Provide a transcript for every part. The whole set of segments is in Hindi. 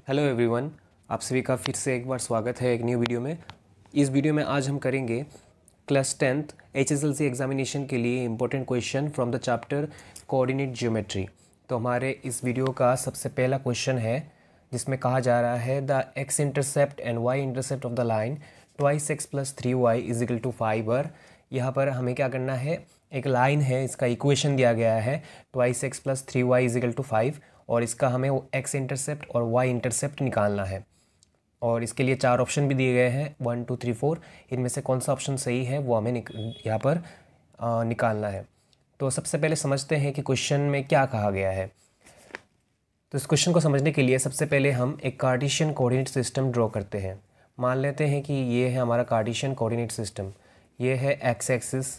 हेलो एवरीवन, आप सभी का फिर से एक बार स्वागत है एक न्यू वीडियो में। इस वीडियो में आज हम करेंगे क्लास 10th HSLC एग्जामिनेशन के लिए important question from the chapter coordinate geometry. तो हमारे इस वीडियो का सबसे पहला क्वेश्चन है जिसमें कहा जा रहा है the x intercept and y intercept of the line twice x plus 3y is equal to 5। यहाँ पर हमें क्या करना है, एक लाइन है, इसका इक्वेशन दिया गया है twice x plus 3y is equal to 5 और इसका हमें वो एक्स इंटरसेप्ट और वाई इंटरसेप्ट निकालना है। और इसके लिए 4 ऑप्शन भी दिए गए हैं 1 2 3 4। इनमें से कौन सा ऑप्शन सही है वो हमें यहाँ पर निकालना है। तो सबसे पहले समझते हैं कि क्वेश्चन में क्या कहा गया है। तो इस क्वेश्चन को समझने के लिए सबसे पहले हम एक कार्टेशियन कोऑर्डिनेट सिस्टम ड्रॉ करते हैं। मान लेते हैं कि ये है हमारा कार्टेशियन कोऑर्डिनेट सिस्टम। ये है एक्स एक्सिस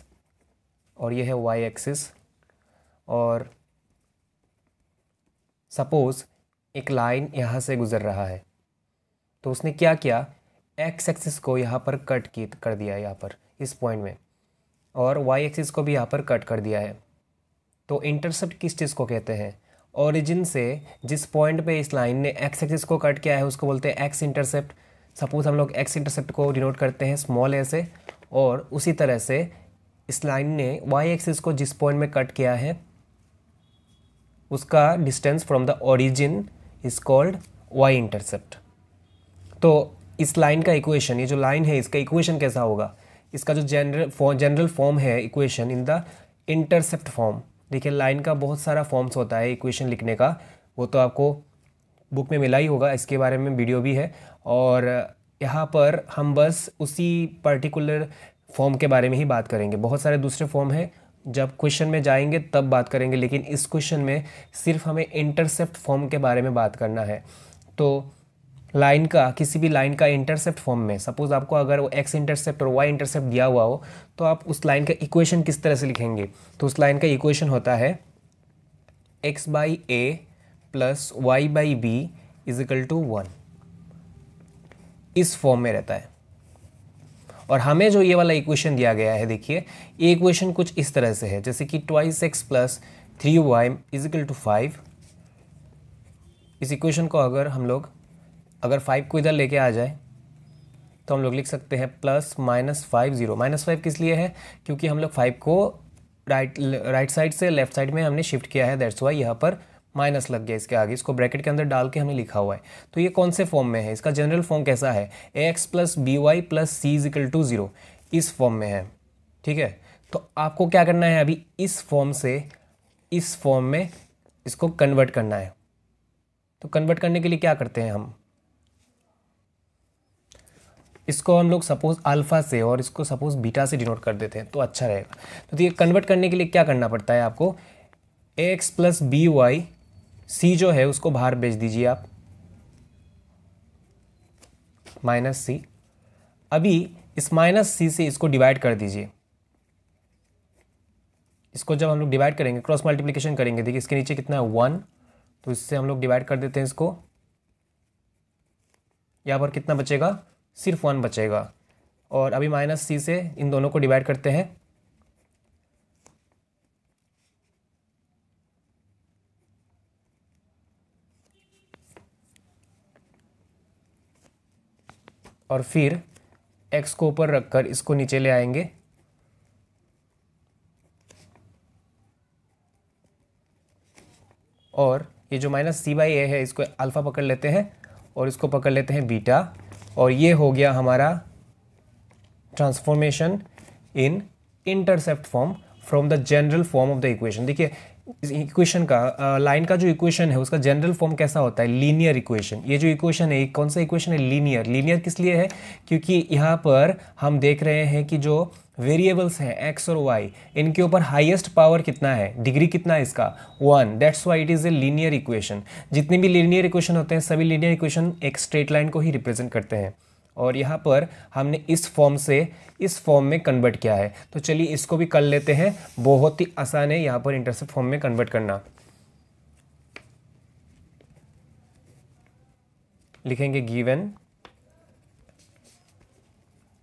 और ये है वाई एक्सिस। और सपोज़ एक लाइन यहाँ से गुज़र रहा है, तो उसने क्या किया, एक्स एक्सिस को यहाँ पर कट कर दिया है यहाँ पर इस पॉइंट में, और वाई एक्सिस को भी यहाँ पर कट कर दिया है। तो इंटरसेप्ट किस चीज़ को कहते हैं, ओरिजिन से जिस पॉइंट पे इस लाइन ने एक्स एक्सिस को कट किया है उसको बोलते हैं एक्स इंटरसेप्ट। सपोज़ हम लोग एक्स इंटरसेप्ट को डिनोट करते हैं स्मॉल ए से, और उसी तरह से इस लाइन ने वाई एक्सिस को जिस पॉइंट में कट किया है उसका distance from the origin is called y intercept. तो इस लाइन का इक्वेशन, ये जो लाइन है इसका इक्वेशन कैसा होगा, इसका जो जनरल फॉर्म है equation in the intercept form. देखिए लाइन का बहुत सारा फॉर्म्स होता है इक्वेशन लिखने का, वो तो आपको बुक में मिला ही होगा, इसके बारे में वीडियो भी है। और यहाँ पर हम बस उसी पर्टिकुलर फॉर्म के बारे में ही बात करेंगे। बहुत सारे दूसरे फॉर्म हैं, जब क्वेश्चन में जाएंगे तब बात करेंगे, लेकिन इस क्वेश्चन में सिर्फ हमें इंटरसेप्ट फॉर्म के बारे में बात करना है। तो लाइन का, किसी भी लाइन का इंटरसेप्ट फॉर्म में, सपोज़ आपको अगर वो एक्स इंटरसेप्ट और वाई इंटरसेप्ट दिया हुआ हो तो आप उस लाइन का इक्वेशन किस तरह से लिखेंगे। तो उस लाइन का इक्वेशन होता है x by a plus y by b is equal to 1। इस फॉर्म में रहता है। और हमें जो ये वाला इक्वेशन दिया गया है, देखिए ये इक्वेशन कुछ इस तरह से है, जैसे कि twice x plus 3y is equal to 5। इस इक्वेशन को अगर हम लोग 5 को इधर लेके आ जाए तो हम लोग लिख सकते हैं प्लस माइनस 5 0। माइनस 5 किस लिए है, क्योंकि हम लोग 5 को राइट साइड से लेफ्ट साइड में हमने शिफ्ट किया है, दैट्स वाई यहाँ पर माइनस लग गया इसके आगे। इसको ब्रैकेट के अंदर डाल के हमने लिखा हुआ है। तो ये कौन से फॉर्म में है, इसका जनरल फॉर्म कैसा है, a x plus b y plus c is equal to 0, इस फॉर्म में है। ठीक है, तो आपको क्या करना है, अभी इस फॉर्म से इस फॉर्म में इसको कन्वर्ट करना है। तो कन्वर्ट करने के लिए क्या करते हैं, हम इसको हम लोग सपोज अल्फ़ा से और इसको सपोज बीटा से डिनोट कर देते हैं तो अच्छा रहेगा। तो ये कन्वर्ट करने के लिए क्या करना पड़ता है आपको, ए एक्स प्लस बी वाई, सी जो है उसको बाहर भेज दीजिए आप, माइनस सी। अभी इस माइनस सी से इसको डिवाइड कर दीजिए। इसको जब हम लोग डिवाइड करेंगे, क्रॉस मल्टीप्लिकेशन करेंगे, देखिए इसके नीचे कितना है 1, तो इससे हम लोग डिवाइड कर देते हैं इसको। यहाँ पर कितना बचेगा, सिर्फ 1 बचेगा। और अभी माइनस सी से इन दोनों को डिवाइड करते हैं, और फिर x को ऊपर रखकर इसको नीचे ले आएंगे। और ये जो माइनस सी बाई ए है इसको अल्फ़ा पकड़ लेते हैं और इसको पकड़ लेते हैं बीटा, और ये हो गया हमारा transformation in intercept form from the general form of the equation. देखिए इस इक्वेशन का, लाइन का जो इक्वेशन है उसका जनरल फॉर्म कैसा होता है, लीनियर इक्वेशन। ये जो इक्वेशन है, कौन सा इक्वेशन है, लीनियर। लीनियर किस लिए है, क्योंकि यहाँ पर हम देख रहे हैं कि जो वेरिएबल्स हैं एक्स और वाई, इनके ऊपर हाईएस्ट पावर कितना है, डिग्री कितना है इसका, 1। That's why it is a linear equation. जितने भी लीनियर इक्वेशन होते हैं सभी लीनियर इक्वेशन एक स्ट्रेट लाइन को ही रिप्रेजेंट करते हैं। और यहाँ पर हमने इस फॉर्म से इस फॉर्म में कन्वर्ट किया है। तो चलिए इसको भी कर लेते हैं, बहुत ही आसान है यहाँ पर इंटरसेप्ट फॉर्म में कन्वर्ट करना। लिखेंगे given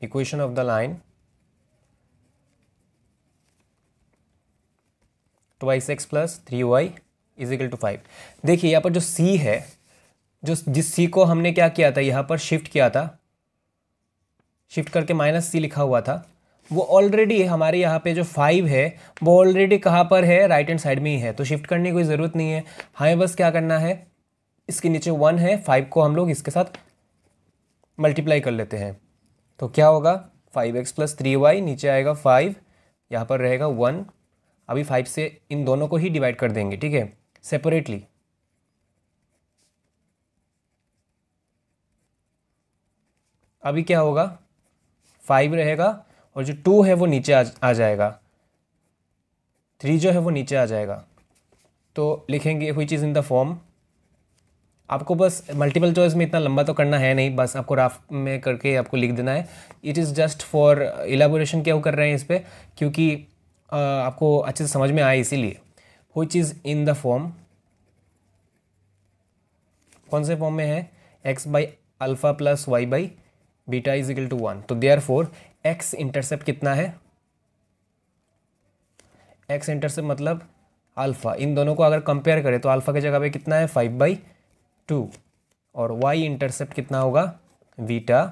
equation of the line twice x plus 3y is equal to 5। देखिए यहाँ पर जो c है जिस सी को हमने क्या किया था, यहाँ पर शिफ्ट किया था, शिफ्ट करके -c लिखा हुआ था, वो ऑलरेडी हमारे यहाँ पे जो 5 है वो ऑलरेडी कहाँ पर है, राइट हैंड साइड में ही है, तो शिफ्ट करने की कोई ज़रूरत नहीं है। हमें बस क्या करना है, इसके नीचे 1 है, 5 को हम लोग इसके साथ मल्टीप्लाई कर लेते हैं। तो क्या होगा, 5x + 3y, नीचे आएगा 5, यहाँ पर रहेगा 1। अभी 5 से इन दोनों को ही डिवाइड कर देंगे, ठीक है, सेपरेटली। अभी क्या होगा, 5 रहेगा और जो 2 है वो नीचे आ जाएगा, 3 जो है वो नीचे आ जाएगा। तो लिखेंगे which is in the form, आपको बस मल्टीपल चॉइस में इतना लंबा तो करना है नहीं, बस आपको राफ में करके आपको लिख देना है। इट इज़ जस्ट फॉर इलाबोरेशन, क्यों कर रहे हैं इस पर, क्योंकि आपको अच्छे से समझ में आए इसीलिए। Which is in the form, कौन से फॉर्म में है, x/α + y/β = 1। तो देयरफॉर x इंटरसेप्ट कितना है, x इंटरसेप्ट मतलब अल्फ़ा, इन दोनों को अगर कंपेयर करें तो अल्फ़ा की जगह पे कितना है, 5/2, और y इंटरसेप्ट कितना होगा, बीटा,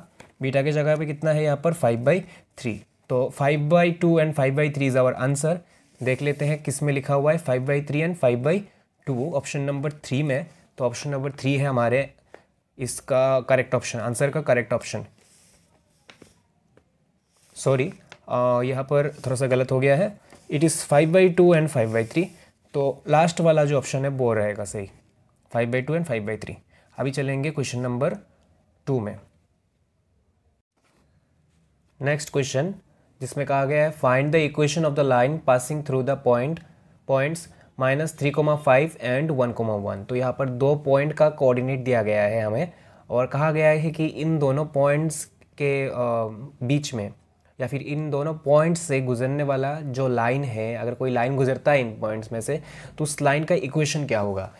बीटा की जगह पे कितना है यहाँ पर 5/3। तो 5/2 एंड 5/3 इज़ आवर आंसर। देख लेते हैं किस में लिखा हुआ है, 5/3 एंड 5/2 ऑप्शन नंबर 3 में। तो ऑप्शन नंबर 3 है हमारे इसका करेक्ट ऑप्शन, आंसर का करेक्ट ऑप्शन। सॉरी, यहाँ पर थोड़ा सा गलत हो गया है, इट इज़ 5/2 एंड 5/3। तो लास्ट वाला जो ऑप्शन है वो रहेगा सही, 5/2 एंड 5/3। अभी चलेंगे क्वेश्चन नंबर 2 में। नेक्स्ट क्वेश्चन जिसमें कहा गया है find the equation of the line passing through the points -3,5 and 1,1। तो यहाँ पर 2 पॉइंट का कोऑर्डिनेट दिया गया है हमें, और कहा गया है कि इन दोनों पॉइंट्स के बीच में या फिर इन दोनों पॉइंट्स से गुजरने वाला जो लाइन है, अगर कोई लाइन गुजरता है इन पॉइंट्स में से, तो उस लाइन का इक्वेशन क्या होगा।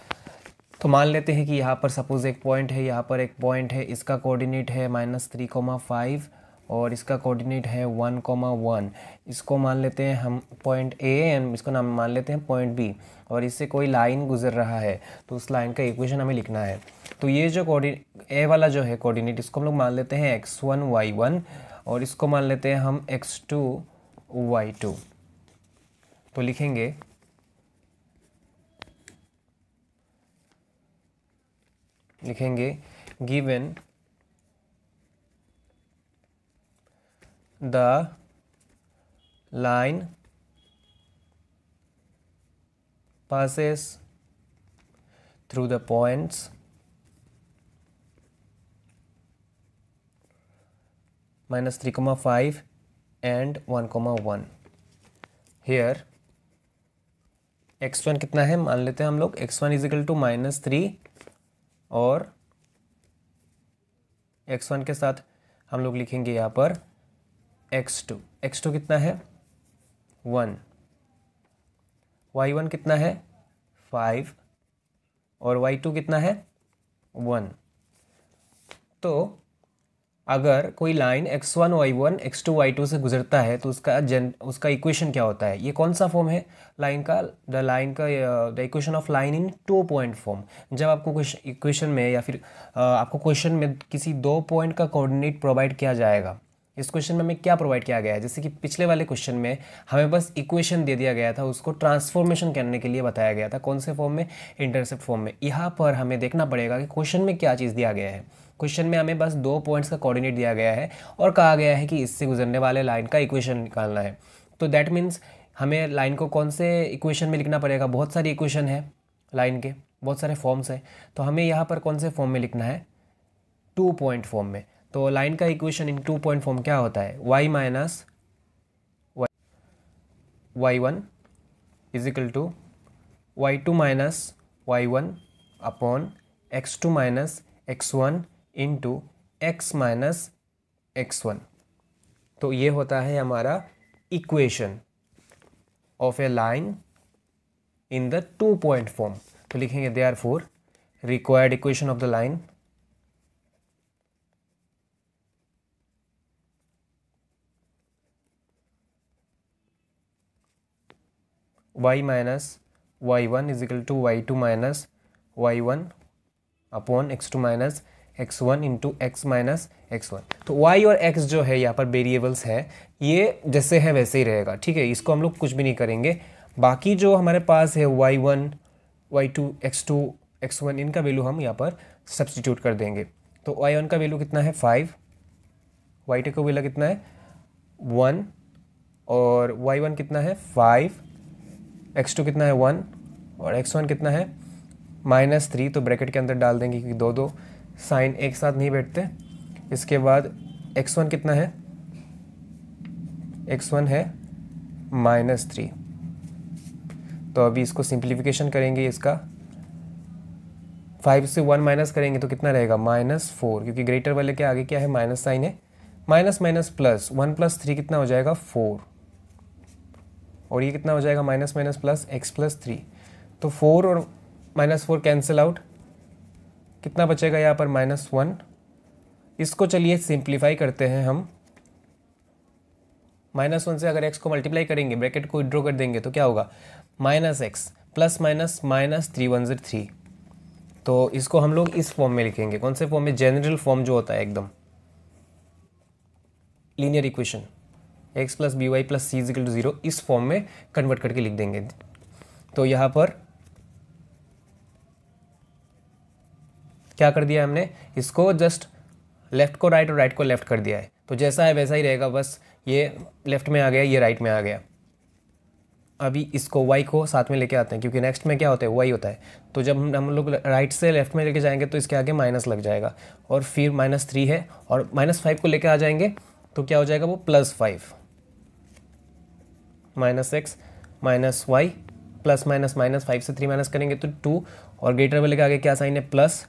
तो मान लेते हैं कि यहाँ पर सपोज़ एक पॉइंट है, यहाँ पर एक पॉइंट है, इसका कोऑर्डिनेट है -3,5 और इसका कोऑर्डिनेट है 1,1। इसको मान लेते हैं हम पॉइंट ए एंड इसको नाम मान लेते हैं पॉइंट बी, और इससे कोई लाइन गुजर रहा है, तो उस लाइन का इक्वेशन हमें लिखना है। तो ये जो कोऑर्डिनेट ए वाला जो है कोऑर्डिनेट, इसको हम लोग मान लेते हैं x1 y1, और इसको मान लेते हैं हम x2 y2। तो लिखेंगे given the line passes through the points -3,5 and 1,1। here x1 कितना है, मान लेते हैं हम लोग x1 = -3, और x1 के साथ हम लोग लिखेंगे यहाँ पर x2 कितना है 1, y1 कितना है 5, और y2 कितना है 1। तो अगर कोई line x1 y1 x2 y2 से गुजरता है तो उसका इक्वेशन क्या होता है, ये कौन सा फॉर्म है लाइन का, the equation of line in 2 point form. जब आपको इक्वेशन में या फिर आपको क्वेश्चन में किसी 2 पॉइंट का कोऑर्डिनेट प्रोवाइड किया जाएगा, इस क्वेश्चन में हमें क्या प्रोवाइड किया गया है, जैसे कि पिछले वाले क्वेश्चन में हमें बस इक्वेशन दे दिया गया था, उसको ट्रांसफॉर्मेशन करने के लिए बताया गया था, कौन से फॉर्म में, इंटरसेप्ट फॉर्म में। यहाँ पर हमें देखना पड़ेगा कि क्वेश्चन में क्या चीज़ दिया गया है। क्वेश्चन में हमें बस 2 पॉइंट्स का कोऑर्डिनेट दिया गया है और कहा गया है कि इससे गुजरने वाले लाइन का इक्वेशन निकालना है। तो दैट मीन्स हमें लाइन को कौन से इक्वेशन में लिखना पड़ेगा, बहुत सारी इक्वेशन है लाइन के, बहुत सारे फॉर्म्स हैं, तो हमें यहाँ पर कौन से फॉर्म में लिखना है, 2 पॉइंट फॉर्म में। तो लाइन का इक्वेशन इन 2 पॉइंट फॉर्म क्या होता है, y - y1 = y2 - y1 upon x2 - x1 into x - x1। तो ये होता है हमारा equation of a line in the 2 point form. तो लिखेंगे therefore required equation of the line y - y1 = y2 - y1 upon x2 minus x1 into x minus x1। तो y और x जो है यहाँ पर वेरिएबल्स है, ये जैसे है वैसे ही रहेगा, ठीक है, इसको हम लोग कुछ भी नहीं करेंगे। बाकी जो हमारे पास है y1, y2, x2, x1, इनका वैल्यू हम यहाँ पर सब्सटीट्यूट कर देंगे। तो y1 का वैल्यू कितना है 5, y2 का वैल्यू कितना है 1 और y1 कितना है 5, x2 कितना है 1 और x1 कितना है -3। तो ब्रैकेट के अंदर डाल देंगे क्योंकि दो दो साइन एक साथ नहीं बैठते। इसके बाद x1 कितना है, x1 है -3। तो अभी इसको सिंप्लीफिकेशन करेंगे, इसका 5 से 1 माइनस करेंगे तो कितना रहेगा -4, क्योंकि ग्रेटर वाले के आगे क्या है माइनस साइन है, माइनस माइनस प्लस, 1 + 3 कितना हो जाएगा 4 और ये कितना हो जाएगा माइनस माइनस प्लस x + 3। तो 4 और -4 कैंसिल आउट, कितना बचेगा यहाँ पर -1। इसको चलिए सिंप्लीफाई करते हैं हम। -1 से अगर x को मल्टीप्लाई करेंगे, ब्रैकेट को ड्रॉ कर देंगे तो क्या होगा -x प्लस माइनस -3 1 × 3। तो इसको हम लोग इस फॉर्म में लिखेंगे, कौन से फॉर्म में, जनरल फॉर्म जो होता है एकदम linear equation, x + by + c = 0, इस फॉर्म में कन्वर्ट करके लिख देंगे। तो यहाँ पर क्या कर दिया हमने, इसको जस्ट लेफ्ट को राइट और राइट को लेफ्ट कर दिया है। तो जैसा है वैसा ही रहेगा, बस ये लेफ्ट में आ गया, ये राइट में आ गया। अभी इसको y को साथ में लेके आते हैं, क्योंकि नेक्स्ट में क्या होता है y होता है। तो जब हम लोग राइट से लेफ्ट में लेके जाएंगे तो इसके आगे माइनस लग जाएगा और फिर -3 है और -5 को लेके आ जाएंगे तो क्या हो जाएगा वो +5, -x -y प्लस माइनस -5 से 3 माइनस करेंगे तो 2 और ग्रेटर वाले के आगे क्या साइन है प्लस।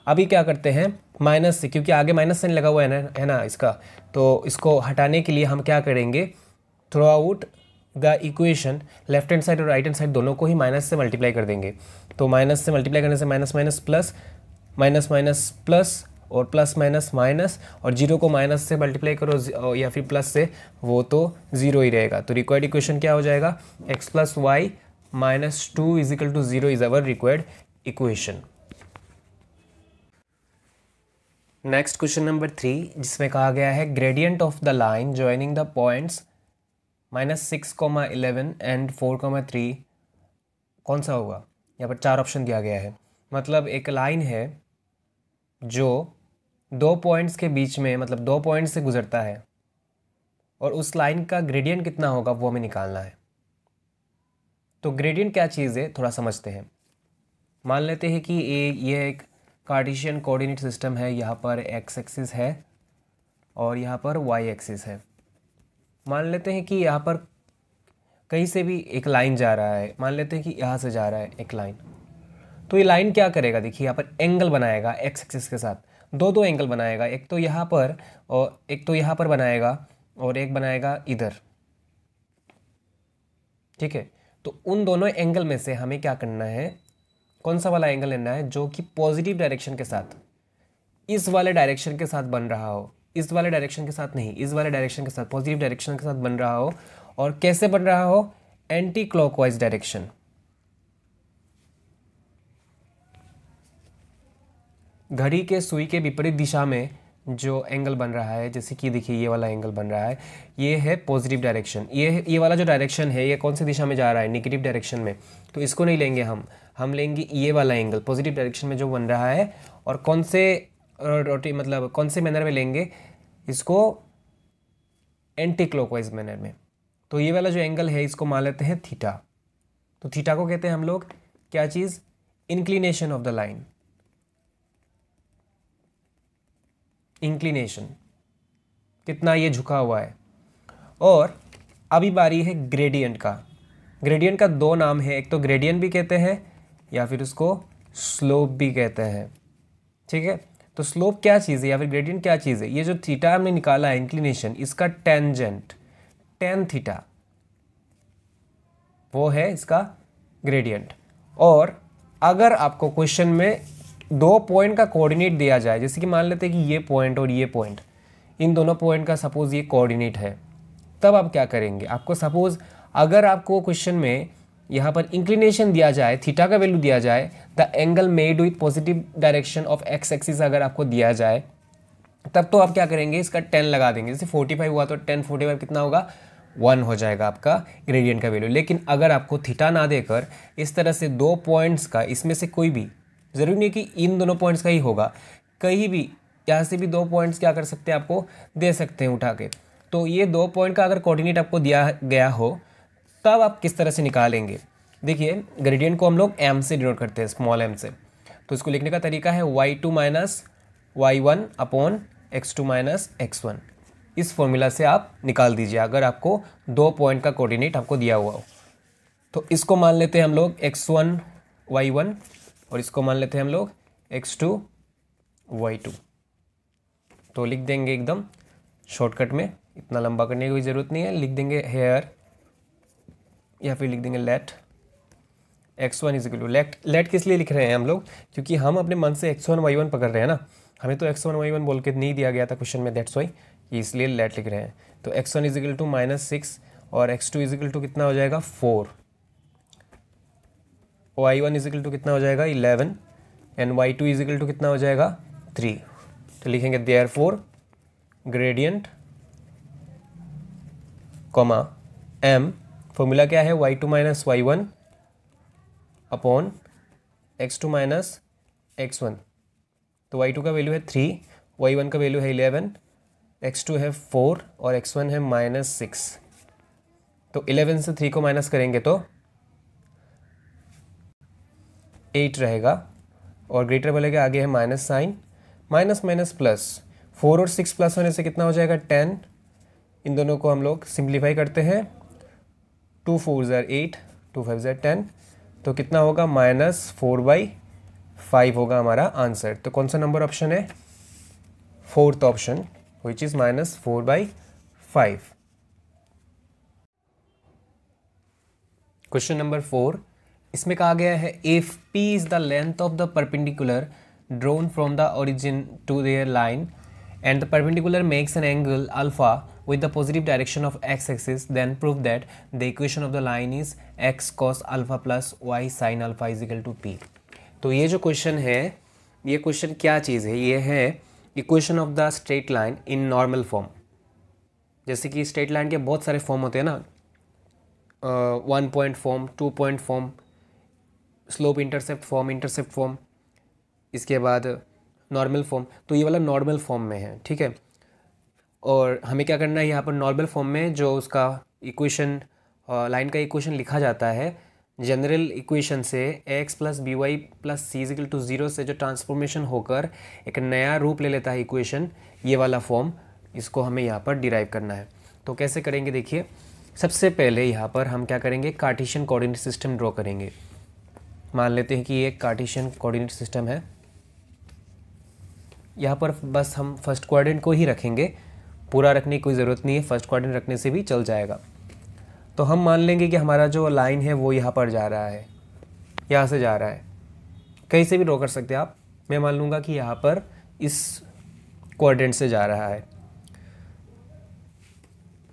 अभी क्या करते हैं माइनस से, क्योंकि आगे माइनस साइन लगा हुआ है ना इसका, तो इसको हटाने के लिए हम क्या करेंगे, through out the equation left hand side और राइट हैंड साइड दोनों को ही माइनस से मल्टीप्लाई कर देंगे। तो माइनस से मल्टीप्लाई करने से minus minus plus, minus minus plus और प्लस माइनस माइनस, और जीरो को माइनस से मल्टीप्लाई करो या फिर प्लस से, वो तो ज़ीरो ही रहेगा। तो रिक्वायर्ड इक्वेशन क्या हो जाएगा, x + y - 2 = 0 is our required equation. Next question number 3, जिसमें कहा गया है gradient of the line joining the points -6, 11 and 4, 3 कौन सा होगा। यहाँ पर 4 ऑप्शन दिया गया है। मतलब एक लाइन है जो 2 पॉइंट्स के बीच में, मतलब 2 पॉइंट से गुजरता है और उस लाइन का ग्रेडियंट कितना होगा वो हमें निकालना है। तो ग्रेडियंट क्या चीज़ है थोड़ा समझते हैं। मान लेते हैं कि ये एक कार्टेशियन कोऑर्डिनेट सिस्टम है, यहाँ पर x एक्सिस है और यहाँ पर y एक्सिस है। मान लेते हैं कि यहाँ पर कहीं से भी एक लाइन जा रहा है, मान लेते हैं कि यहाँ से जा रहा है एक लाइन। तो ये लाइन क्या करेगा, देखिए यहाँ पर एंगल बनाएगा x एक्सिस के साथ, दो एंगल बनाएगा, एक तो यहाँ पर और एक तो यहाँ पर बनाएगा और एक बनाएगा इधर, ठीक है। तो उन दोनों एंगल में से हमें क्या करना है, कौन सा वाला एंगल लेना है जो कि पॉजिटिव डायरेक्शन के साथ, इस वाले डायरेक्शन के साथ बन रहा हो, इस वाले डायरेक्शन के साथ नहीं, इस वाले डायरेक्शन के साथ, पॉजिटिव डायरेक्शन के साथ बन रहा हो। और कैसे बन रहा हो, एंटी क्लॉकवाइज डायरेक्शन। घड़ी के सुई के विपरीत दिशा में जो एंगल बन रहा है, जैसे कि देखिए ये वाला एंगल बन रहा है, ये है पॉजिटिव डायरेक्शन। ये वाला जो डायरेक्शन है ये कौन सी दिशा में जा रहा है, नेगेटिव डायरेक्शन में। तो इसको नहीं लेंगे हम लेंगे ये वाला एंगल पॉजिटिव डायरेक्शन में जो बन रहा है। और कौन से मतलब कौन से मैनर में लेंगे इसको, एंटी क्लॉकवाइज मैनर में। तो ये वाला जो एंगल है इसको मान लेते हैं थीटा। तो थीटा को कहते हैं हम लोग क्या चीज़, inclination of the line, inclination, कितना ये झुका हुआ है। और अभी बारी है ग्रेडियंट का। ग्रेडियंट का 2 नाम है, एक तो ग्रेडियंट भी कहते हैं या फिर उसको स्लोप भी कहते हैं, ठीक है। तो स्लोप क्या चीज़ है या फिर ग्रेडियंट क्या चीज़ है, ये जो थीटा हमने निकाला है इंक्लिनेशन, इसका टेंजेंट tan थीटा वो है इसका ग्रेडियंट। और अगर आपको क्वेश्चन में 2 पॉइंट का कोऑर्डिनेट दिया जाए, जैसे कि मान लेते हैं कि ये पॉइंट और ये पॉइंट, इन दोनों पॉइंट का सपोज ये कोऑर्डिनेट है, तब आप क्या करेंगे। आपको सपोज अगर आपको क्वेश्चन में यहाँ पर इंक्लिनेशन दिया जाए, थीटा का वैल्यू दिया जाए, the angle made with positive direction of x axis अगर आपको दिया जाए तब तो आप क्या करेंगे, इसका 10 लगा देंगे। जैसे 45 हुआ तो 10 45 कितना होगा, 1 हो जाएगा आपका ग्रेडियंट का वैल्यू। लेकिन अगर आपको थीटा ना देकर इस तरह से दो पॉइंट्स का, इसमें से कोई भी, ज़रूरी नहीं कि इन दोनों पॉइंट्स का ही होगा, कहीं भी यहाँ से भी दो पॉइंट्स क्या कर सकते हैं, आपको दे सकते हैं उठा के। तो ये दो पॉइंट का अगर कोऑर्डिनेट आपको दिया गया हो तब आप किस तरह से निकालेंगे। देखिए ग्रेडियंट को हम लोग m से डिनोट करते हैं, स्मॉल m से। तो इसको लिखने का तरीका है y2 minus y1 upon x2 minus x1। इस फॉर्मूला से आप निकाल दीजिए अगर आपको दो पॉइंट का कोऑर्डिनेट आपको दिया हुआ हो। तो इसको मान लेते हैं हम लोग x1 y1 और इसको मान लेते हैं हम लोग x2 y2। तो लिख देंगे एकदम शॉर्टकट में, इतना लंबा करने की कोई ज़रूरत नहीं है। लिख देंगे हेयर या फिर लिख देंगे let x1 is equal to, let किस लिए लिख रहे हैं हम लोग, क्योंकि हम अपने मन से x1 y1 पकड़ रहे हैं ना, हमें तो x1 y1 बोल के नहीं दिया गया था क्वेश्चन में, दैट्स वाई इसलिए लेट लिख रहे हैं। तो x1 इज इक्वल टू -6 और x2 इज इक्वल टू कितना हो जाएगा 4, y1 इज इक्वल टू कितना हो जाएगा 11 and y2 is equal to कितना हो जाएगा 3। तो लिखेंगे therefore gradient comma m, formula क्या है y2 minus y1 upon x2 minus x1। तो y2 का वैल्यू है 3, y1 का वैल्यू है 11, x2 है 4 और x1 है -6। तो 11 से 3 को माइनस करेंगे तो 8 रहेगा और ग्रेटर वाले के आगे है minus sign, minus minus plus, 4 और 6 प्लस होने से कितना हो जाएगा 10। इन दोनों को हम लोग सिंप्लीफाई करते हैं, 2 4 ज़र 8, 2 5 ज़र 10, तो कितना होगा -4/5 होगा हमारा आंसर। तो कौन सा नंबर ऑप्शन है, fourth option, which is -4/5। Question number 4, इसमें कहा गया है if p is the length of the perpendicular drawn from the origin to their line and the perpendicular makes an angle alpha with the positive direction of x-axis, then prove that the equation of the line is x cos alpha plus y sin alpha is equal to p। तो ये जो क्वेश्चन है, ये क्वेश्चन क्या चीज़ है, ये है equation of the straight line in normal form. जैसे कि स्ट्रेट लाइन के बहुत सारे फॉर्म होते हैं ना, 1 point form, 2 point form, slope intercept form, इसके बाद नॉर्मल फॉर्म। तो ये वाला नॉर्मल फॉर्म में है, ठीक है। और हमें क्या करना है, यहाँ पर नॉर्मल फॉर्म में जो उसका इक्वेशन, लाइन का इक्वेशन लिखा जाता है जनरल इक्वेशन से x plus b y plus c is equal to 0 से जो ट्रांसफॉर्मेशन होकर एक नया रूप ले लेता है इक्वेशन, ये वाला फॉर्म, इसको हमें यहाँ पर डिराइव करना है। तो कैसे करेंगे, देखिए सबसे पहले यहाँ पर हम क्या करेंगे, कार्टेशियन कोऑर्डिनेट सिस्टम ड्रॉ करेंगे। मान लेते हैं कि ये एक कार्टेशियन कोऑर्डिनेट सिस्टम है। यहाँ पर बस हम फर्स्ट क्वाड्रेंट को ही रखेंगे, पूरा रखने की कोई ज़रूरत नहीं है, फर्स्ट क्वाड्रेंट रखने से भी चल जाएगा। तो हम मान लेंगे कि हमारा जो लाइन है वो यहाँ पर जा रहा है, यहाँ से जा रहा है, कहीं से भी ड्रॉ कर सकते हैं आप। मैं मान लूँगा कि यहाँ पर इस क्वाड्रेंट से जा रहा है,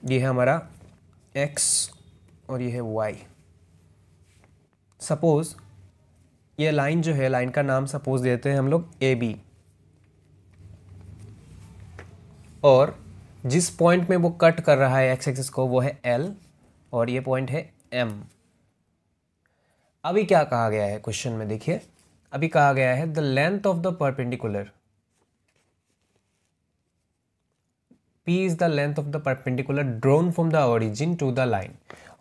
ये है हमारा x और ये है y। सपोज़ ये लाइन जो है, लाइन का नाम सपोज देते हैं हम लोग AB, और जिस पॉइंट में वो कट कर रहा है एक्स एक्सिस को वो है L और ये पॉइंट है M। अभी क्या कहा गया है क्वेश्चन में, देखिए अभी कहा गया है the length of the perpendicular, P is the length of the perpendicular drawn from the origin to the line.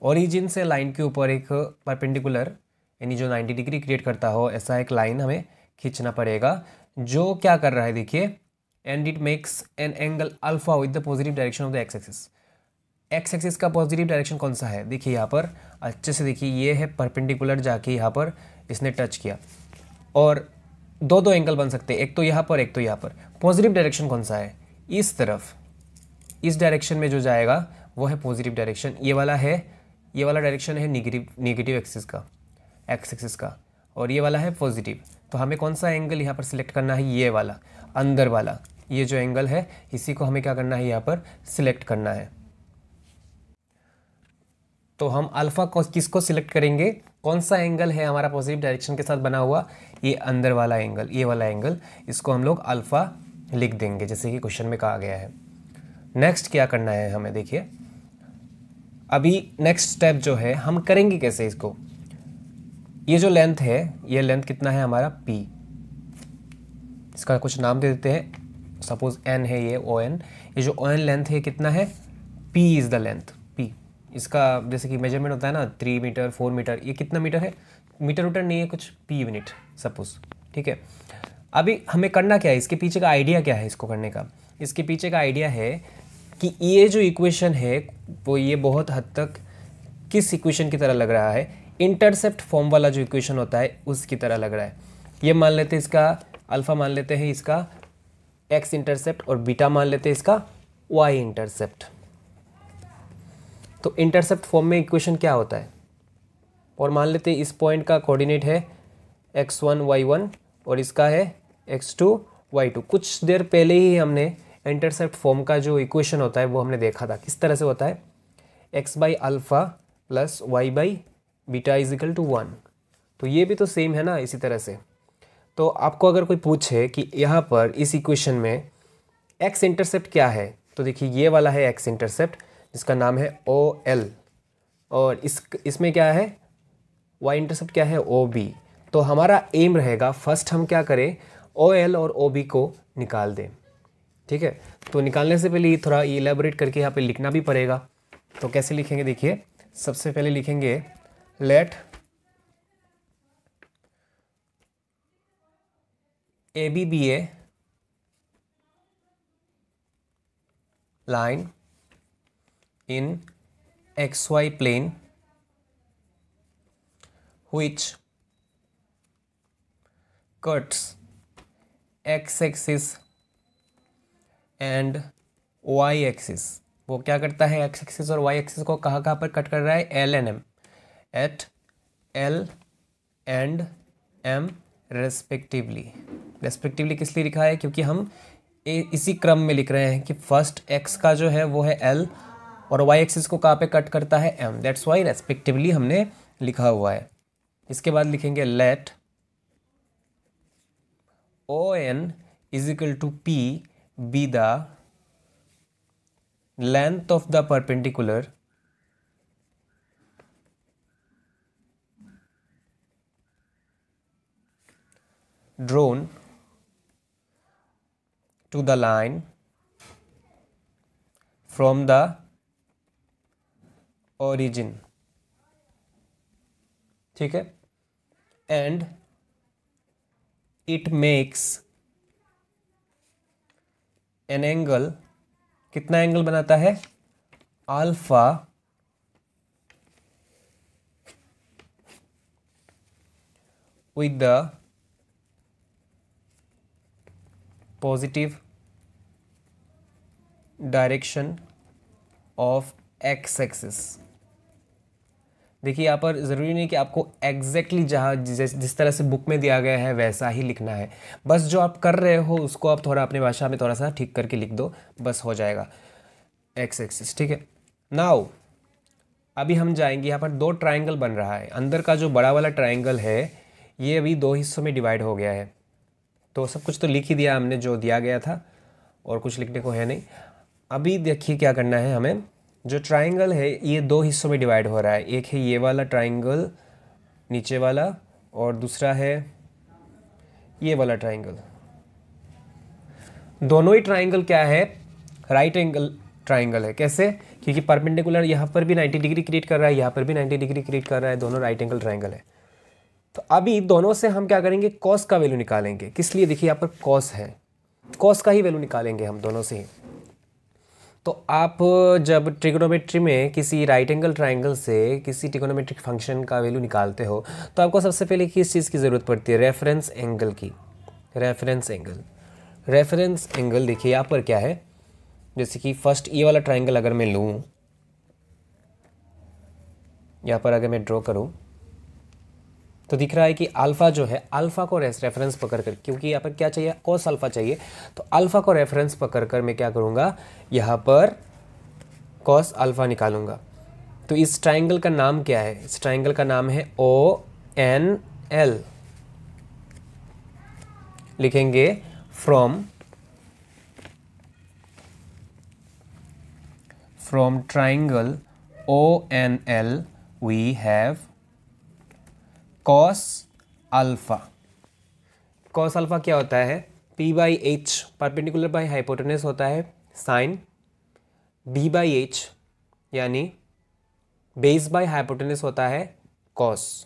Origin से लाइन के ऊपर एक परपेंडिकुलर यानी जो 90 डिग्री क्रिएट करता हो ऐसा एक लाइन हमें खींचना पड़ेगा, जो क्या कर रहा है देखिए, and it makes an angle alpha with the positive direction of the x axis. X axis का पॉजिटिव डायरेक्शन कौन सा है, देखिए यहाँ पर अच्छे से देखिए, ये है परपेंडिकुलर जाके यहाँ पर इसने टच किया, और दो एंगल बन सकते हैं, एक तो यहाँ पर एक तो यहाँ पर। पॉजिटिव डायरेक्शन कौन सा है, इस तरफ, इस डायरेक्शन में जो जाएगा वो है पॉजिटिव डायरेक्शन। ये वाला है, ये वाला डायरेक्शन है नेगेटिव एक्सिस का, एक्स एक्सिस का, और ये वाला है पॉजिटिव। तो हमें कौन सा एंगल यहाँ पर सिलेक्ट करना है, ये वाला अंदर वाला, ये जो एंगल है इसी को हमें क्या करना है यहाँ पर सिलेक्ट करना है। तो हम अल्फा को किसको सिलेक्ट करेंगे, कौन सा एंगल है हमारा पॉजिटिव डायरेक्शन के साथ बना हुआ, ये अंदर वाला एंगल, ये वाला एंगल, इसको हम लोग अल्फ़ा लिख देंगे जैसे कि क्वेश्चन में कहा गया है। नेक्स्ट क्या करना है हमें, देखिए अभी नेक्स्ट स्टेप जो है हम करेंगे कैसे इसको। ये जो लेंथ है, ये लेंथ कितना है हमारा p, इसका कुछ नाम दे देते हैं, सपोज n है ये ON, ये जो ON लेंथ है कितना है, p is the length, p इसका जैसे कि मेजरमेंट होता है ना 3 मीटर 4 मीटर, ये कितना मीटर है, मीटर उटर नहीं है कुछ, p यूनिट सपोज, ठीक है। अभी हमें करना क्या है, इसके पीछे का आइडिया क्या है इसको करने का, इसके पीछे का आइडिया है कि ये जो इक्वेशन है वो ये बहुत हद तक किस इक्वेशन की तरह लग रहा है, इंटरसेप्ट फॉर्म वाला जो इक्वेशन होता है उसकी तरह लग रहा है। ये मान लेते हैं इसका अल्फ़ा, मान लेते हैं इसका x इंटरसेप्ट, और बीटा मान लेते हैं इसका y इंटरसेप्ट। तो इंटरसेप्ट फॉर्म में इक्वेशन क्या होता है, और मान लेते हैं इस पॉइंट का कोऑर्डिनेट है x1 y1 और इसका है x2 y2। कुछ देर पहले ही हमने इंटरसेप्ट फॉर्म का जो इक्वेशन होता है वो हमने देखा था, किस तरह से होता है, x by alpha plus y by beta is equal to 1। तो ये भी तो सेम है ना इसी तरह से। तो आपको अगर कोई पूछे कि यहाँ पर इस इक्वेशन में x इंटरसेप्ट क्या है, तो देखिए ये वाला है x इंटरसेप्ट जिसका नाम है OL, और इसमें क्या है y इंटरसेप्ट क्या है OB। तो हमारा एम रहेगा फर्स्ट हम क्या करें, OL और OB को निकाल दें, ठीक है। तो निकालने से पहले ये थोड़ा इलेबोरेट करके यहाँ पे लिखना भी पड़ेगा। तो कैसे लिखेंगे, देखिए सबसे पहले लिखेंगे late AB be a line in XY plane which cuts x-axis and y-axis। वो क्या करता है, x-axis और y-axis को कहाँ कहाँ पर कट कर रहा है, L and M, at L and M respectively. Respectively किस लिए लिखा है, क्योंकि हम इसी क्रम में लिख रहे हैं कि फर्स्ट x का जो है वो है L और y एक्सिस को कहाँ पे कट करता है M, दैट्स वाई रेस्पेक्टिवली हमने लिखा हुआ है। इसके बाद लिखेंगे let ON is equal to P be the length of the perpendicular drawn to the line from the origin, ठीक है, and it makes an angle, कितना एंगल बनाता है, alpha with the positive direction of x axis. देखिए यहाँ पर ज़रूरी नहीं कि आपको एग्जैक्टली जहाँ जिस तरह से बुक में दिया गया है वैसा ही लिखना है, बस जो आप कर रहे हो उसको आप थोड़ा अपनी भाषा में थोड़ा सा ठीक करके लिख दो, बस हो जाएगा एक्स एक्सिस, ठीक है। नाउ अभी हम जाएंगे, यहाँ पर दो ट्राइंगल बन रहा है, अंदर का जो बड़ा वाला ट्राइंगल है ये अभी दो हिस्सों में डिवाइड हो गया है। तो सब कुछ तो लिख ही दिया हमने जो दिया गया था, और कुछ लिखने को है नहीं। अभी देखिए क्या करना है हमें, जो ट्राइंगल है ये दो हिस्सों में डिवाइड हो रहा है, एक है ये वाला ट्राइंगल नीचे वाला, और दूसरा है ये वाला ट्राइंगल। दोनों ही ट्राइंगल क्या है, राइट एंगल ट्राइंगल है। कैसे, क्योंकि परपेंडिकुलर यहाँ पर भी 90 डिग्री क्रिएट कर रहा है, यहाँ पर भी 90 डिग्री क्रिएट कर रहा है, दोनों राइट एंगल ट्राइंगल है। तो अभी दोनों से हम क्या करेंगे, कॉस का वैल्यू निकालेंगे। किस लिए, देखिए यहाँ पर कॉस है, कॉस का ही वैल्यू निकालेंगे हम दोनों से ही। तो आप जब ट्रिग्नोमेट्री में किसी राइट एंगल ट्राइंगल से किसी ट्रिग्नोमेट्रिक फंक्शन का वैल्यू निकालते हो तो आपको सबसे पहले किस चीज़ की ज़रूरत पड़ती है, रेफरेंस एंगल की। रेफरेंस एंगल, रेफरेंस एंगल देखिए यहाँ पर क्या है, जैसे कि फर्स्ट ये वाला ट्राइंगल अगर मैं लूँ, यहाँ पर अगर मैं ड्रॉ करूँ तो दिख रहा है कि अल्फ़ा जो है, अल्फ़ा को रेफरेंस पकड़ कर, क्योंकि यहाँ पर क्या चाहिए, कॉस अल्फ़ा चाहिए, तो अल्फ़ा को रेफरेंस पकड़ कर मैं क्या करूँगा, यहाँ पर कॉस अल्फ़ा निकालूंगा। तो इस ट्राइंगल का नाम क्या है? इस ट्राइंगल का नाम है ONL। लिखेंगे from triangle ONL we have cos alpha. Cos alpha क्या होता है? P/H परपेंडिकुलर बाय हाइपोटेनस होता है साइन, B/H यानी बेस बाय हाइपोटेनस होता है कॉस।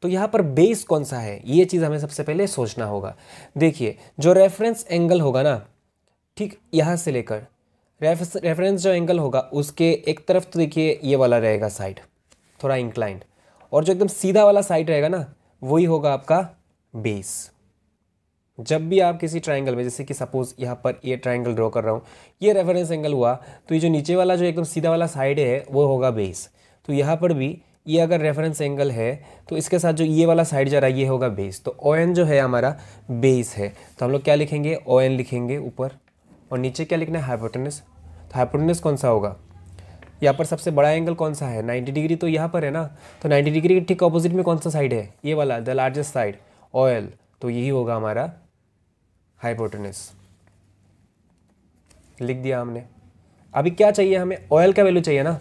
तो यहाँ पर बेस कौन सा है, ये चीज़ हमें सबसे पहले सोचना होगा। देखिए जो रेफरेंस एंगल होगा ना, ठीक यहाँ से लेकर रेफरेंस जो एंगल होगा उसके एक तरफ तो देखिए ये वाला रहेगा साइड थोड़ा इंक्लाइंड, और जो एकदम सीधा वाला साइड रहेगा ना वही होगा आपका बेस। जब भी आप किसी ट्राइंगल में, जैसे कि सपोज यहाँ पर ये ट्राइंगल ड्रॉ कर रहा हूँ, ये रेफरेंस एंगल हुआ, तो ये जो नीचे वाला जो एकदम सीधा वाला साइड है वो होगा बेस। तो यहाँ पर भी ये अगर रेफरेंस एंगल है तो इसके साथ जो ये वाला साइड जा रहा है ये होगा बेस। तो ON जो है हमारा बेस है। तो हम लोग क्या लिखेंगे? ON लिखेंगे ऊपर, और नीचे क्या लिखना है? हाइपोटेनस। तो हाइपोटेनस कौन सा होगा? यहाँ पर सबसे बड़ा एंगल कौन सा है? 90 डिग्री तो यहाँ पर है ना, तो 90 डिग्री के ठीक ऑपोजिट में कौन सा साइड है? ये वाला, द लार्जेस्ट साइड, OL। तो यही होगा हमारा हाइपोटेनस। लिख दिया हमने। अभी क्या चाहिए हमें? OL का वैल्यू चाहिए ना,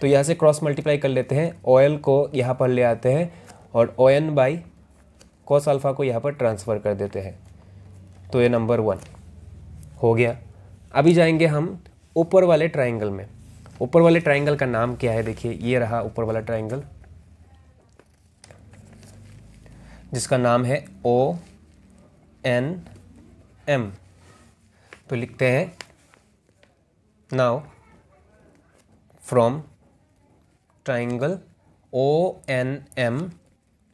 तो यहाँ से क्रॉस मल्टीप्लाई कर लेते हैं, OL को यहाँ पर ले आते हैं और ON बाई कॉस अल्फा को यहाँ पर ट्रांसफ़र कर देते हैं। तो ये नंबर 1 हो गया। अभी जाएंगे हम ऊपर वाले ट्राइंगल में। ऊपर वाले ट्राइंगल का नाम क्या है? देखिए ये रहा ऊपर वाला ट्राइंगल, जिसका नाम है ONM। तो लिखते हैं now from triangle ONM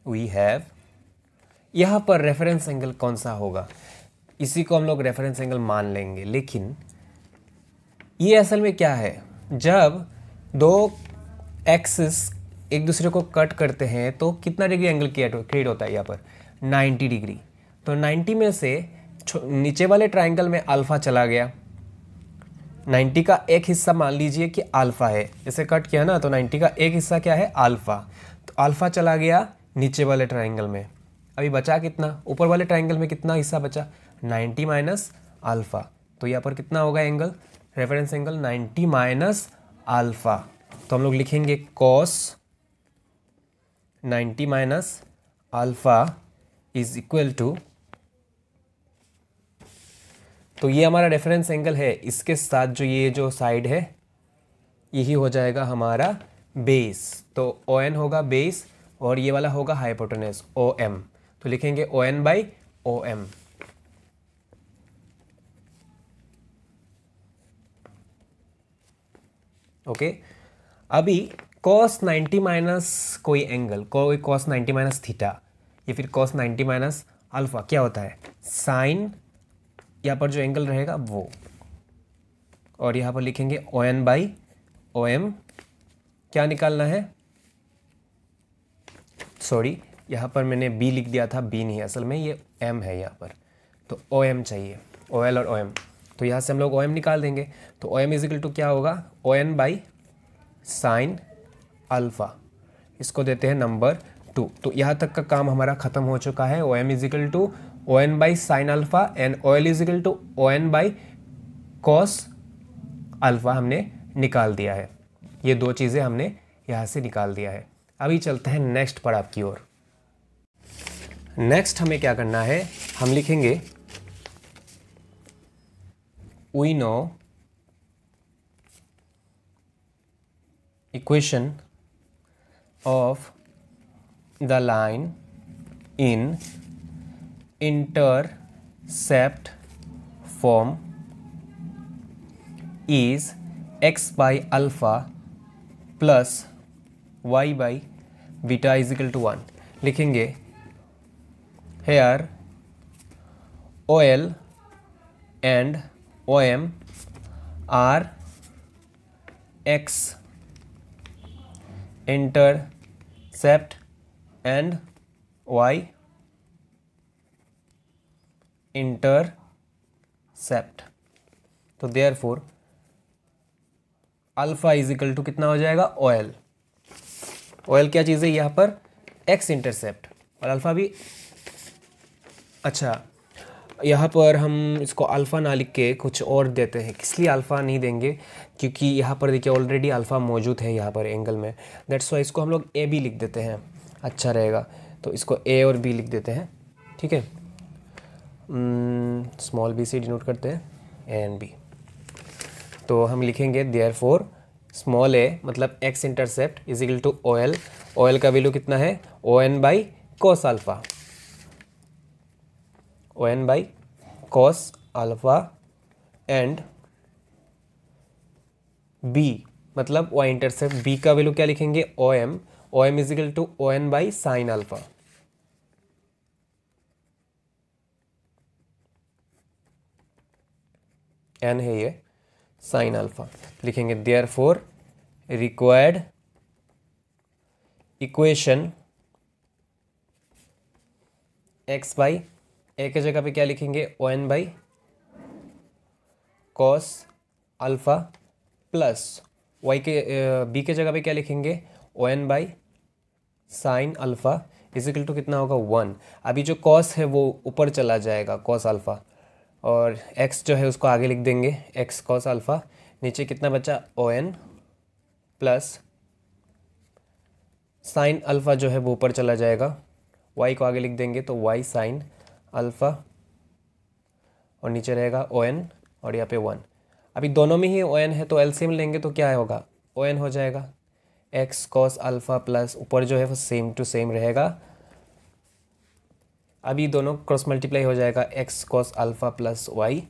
we have, यहाँ पर रेफरेंस एंगल कौन सा होगा? इसी को हम लोग रेफरेंस एंगल मान लेंगे। लेकिन ये असल में क्या है? जब दो एक्सिस एक दूसरे को कट करते हैं तो कितना डिग्री एंगल क्रिएट होता है? यहाँ पर 90 डिग्री। तो 90 में से नीचे वाले ट्राइंगल में अल्फा चला गया, 90 का एक हिस्सा मान लीजिए कि अल्फा है, जैसे कट किया ना, तो 90 का एक हिस्सा क्या है? अल्फा। तो अल्फा चला गया नीचे वाले ट्राइंगल में। अभी बचा कितना? ऊपर वाले ट्राइंगल में कितना हिस्सा बचा? 90 माइनस अल्फा। तो यहाँ पर कितना होगा angle? Reference angle 90 minus alpha. तो हम लोग लिखेंगे cos 90 minus alpha is equal to, तो ये हमारा रेफरेंस एंगल है, इसके साथ जो ये जो साइड है यही हो जाएगा हमारा बेस। तो ON होगा बेस और ये वाला होगा हाइपोटेनस OM। तो लिखेंगे ON बाई OM। ओके। अभी cos 90 माइनस कोई एंगल, कोई cos 90 माइनस थीटा या फिर cos 90 माइनस अल्फा क्या होता है? साइन, यहाँ पर जो एंगल रहेगा वो, और यहाँ पर लिखेंगे ON बाई OM। क्या निकालना है? सॉरी, यहाँ पर मैंने B लिख दिया था, B नहीं, असल में ये M है यहाँ पर। तो OM चाहिए, OL और OM। तो यहाँ से हम लोग OM निकाल देंगे। तो OM इज इक्वल टू क्या होगा? ON by sine alpha. इसको देते हैं नंबर 2। तो यहाँ तक का काम हमारा ख़त्म हो चुका है। OM is equal to ON by sine alpha and OL is equal to ON by cos alpha हमने निकाल दिया है। ये दो चीज़ें हमने यहाँ से निकाल दिया है। अभी चलते हैं नेक्स्ट पड़ाव की ओर। नेक्स्ट हमें क्या करना है? हम लिखेंगे we know equation of the line in intercept form is x by alpha plus y by beta is equal to 1। लिखेंगे here OL and OM are x intercept and y intercept। तो therefore alpha is equal to कितना हो जाएगा? OL। OL क्या चीज़ है यहाँ पर, एक्स इंटरसेप्ट, और अल्फ़ा भी। अच्छा, यहाँ पर हम इसको अल्फ़ा ना लिख के कुछ और देते हैं। किस लिए अल्फ़ा नहीं देंगे, क्योंकि यहाँ पर देखिए ऑलरेडी अल्फ़ा मौजूद है यहाँ पर एंगल में, दैट्स वाई इसको हम लोग ए बी लिख देते हैं, अच्छा रहेगा। तो इसको ए और बी लिख देते हैं, ठीक है। स्मॉल बी से डिनोट करते हैं ए एंड बी। तो हम लिखेंगे देयरफॉर स्मॉल ए मतलब x intercept is equal to O L. O L का वैल्यू कितना है, O N by cos alpha, O N by cos alpha, and b मतलब वाई इंटरसेप्ट, बी का वैल्यू क्या लिखेंगे, O M is equal to O N by sine alpha. N है ये, साइन अल्फ़ा लिखेंगे। Therefore required equation x by, a के जगह पे क्या लिखेंगे, O N by cos alpha, plus Y के बी के जगह पे क्या लिखेंगे, O N by sine alpha is equal to कितना होगा, 1। अभी जो कॉस है वो ऊपर चला जाएगा, कॉस अल्फ़ा, और एक्स जो है उसको आगे लिख देंगे, एक्स कॉस अल्फ़ा। नीचे कितना बचा, O N plus sine alpha जो है वो ऊपर चला जाएगा, वाई को आगे लिख देंगे तो वाई साइन अल्फ़ा, और नीचे रहेगा ओ एन और यहाँ पे 1। अभी दोनों में ही ओ एन है तो एलसीएम लेंगे तो क्या होगा, ओ एन हो जाएगा, एक्स कॉस अल्फ़ा प्लस ऊपर जो है वो सेम टू सेम रहेगा। अभी दोनों क्रॉस मल्टीप्लाई हो जाएगा, x cos alpha plus y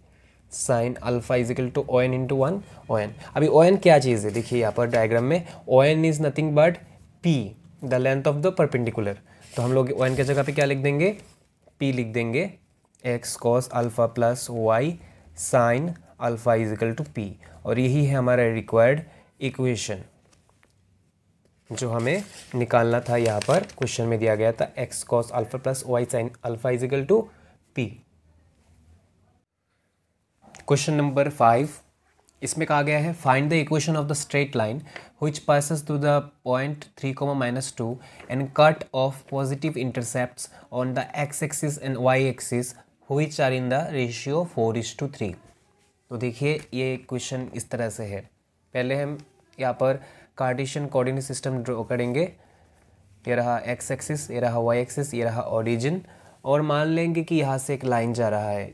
sine alpha is equal to O N into 1 O N. अभी ओ एन क्या चीज़ है, देखिए यहाँ पर डायग्राम में O N is nothing but P the length of the perpendicular. तो हम लोग ओ एन की जगह पे क्या लिख देंगे, पी लिख देंगे, x cos alpha plus y sine alpha is equal to P. और यही है हमारा रिक्वायर्ड इक्वेशन जो हमें निकालना था। यहाँ पर क्वेश्चन में दिया गया था x cos alpha plus y sine alpha is equal to P. Question number 5, इसमें कहा गया है find the equation of the straight line which passes through the point 3, -2 and cut off positive intercepts on the x-axis and y-axis which are in the ratio 4:3। तो देखिए ये क्वेश्चन इस तरह से है। पहले हम यहाँ पर कार्टेशियन कोऑर्डिनेट सिस्टम ड्रॉ करेंगे। ये रहा एक्स एक्सिस, ये रहा वाई एक्सिस, ये रहा ओरिजिन, और मान लेंगे कि यहाँ से एक लाइन जा रहा है।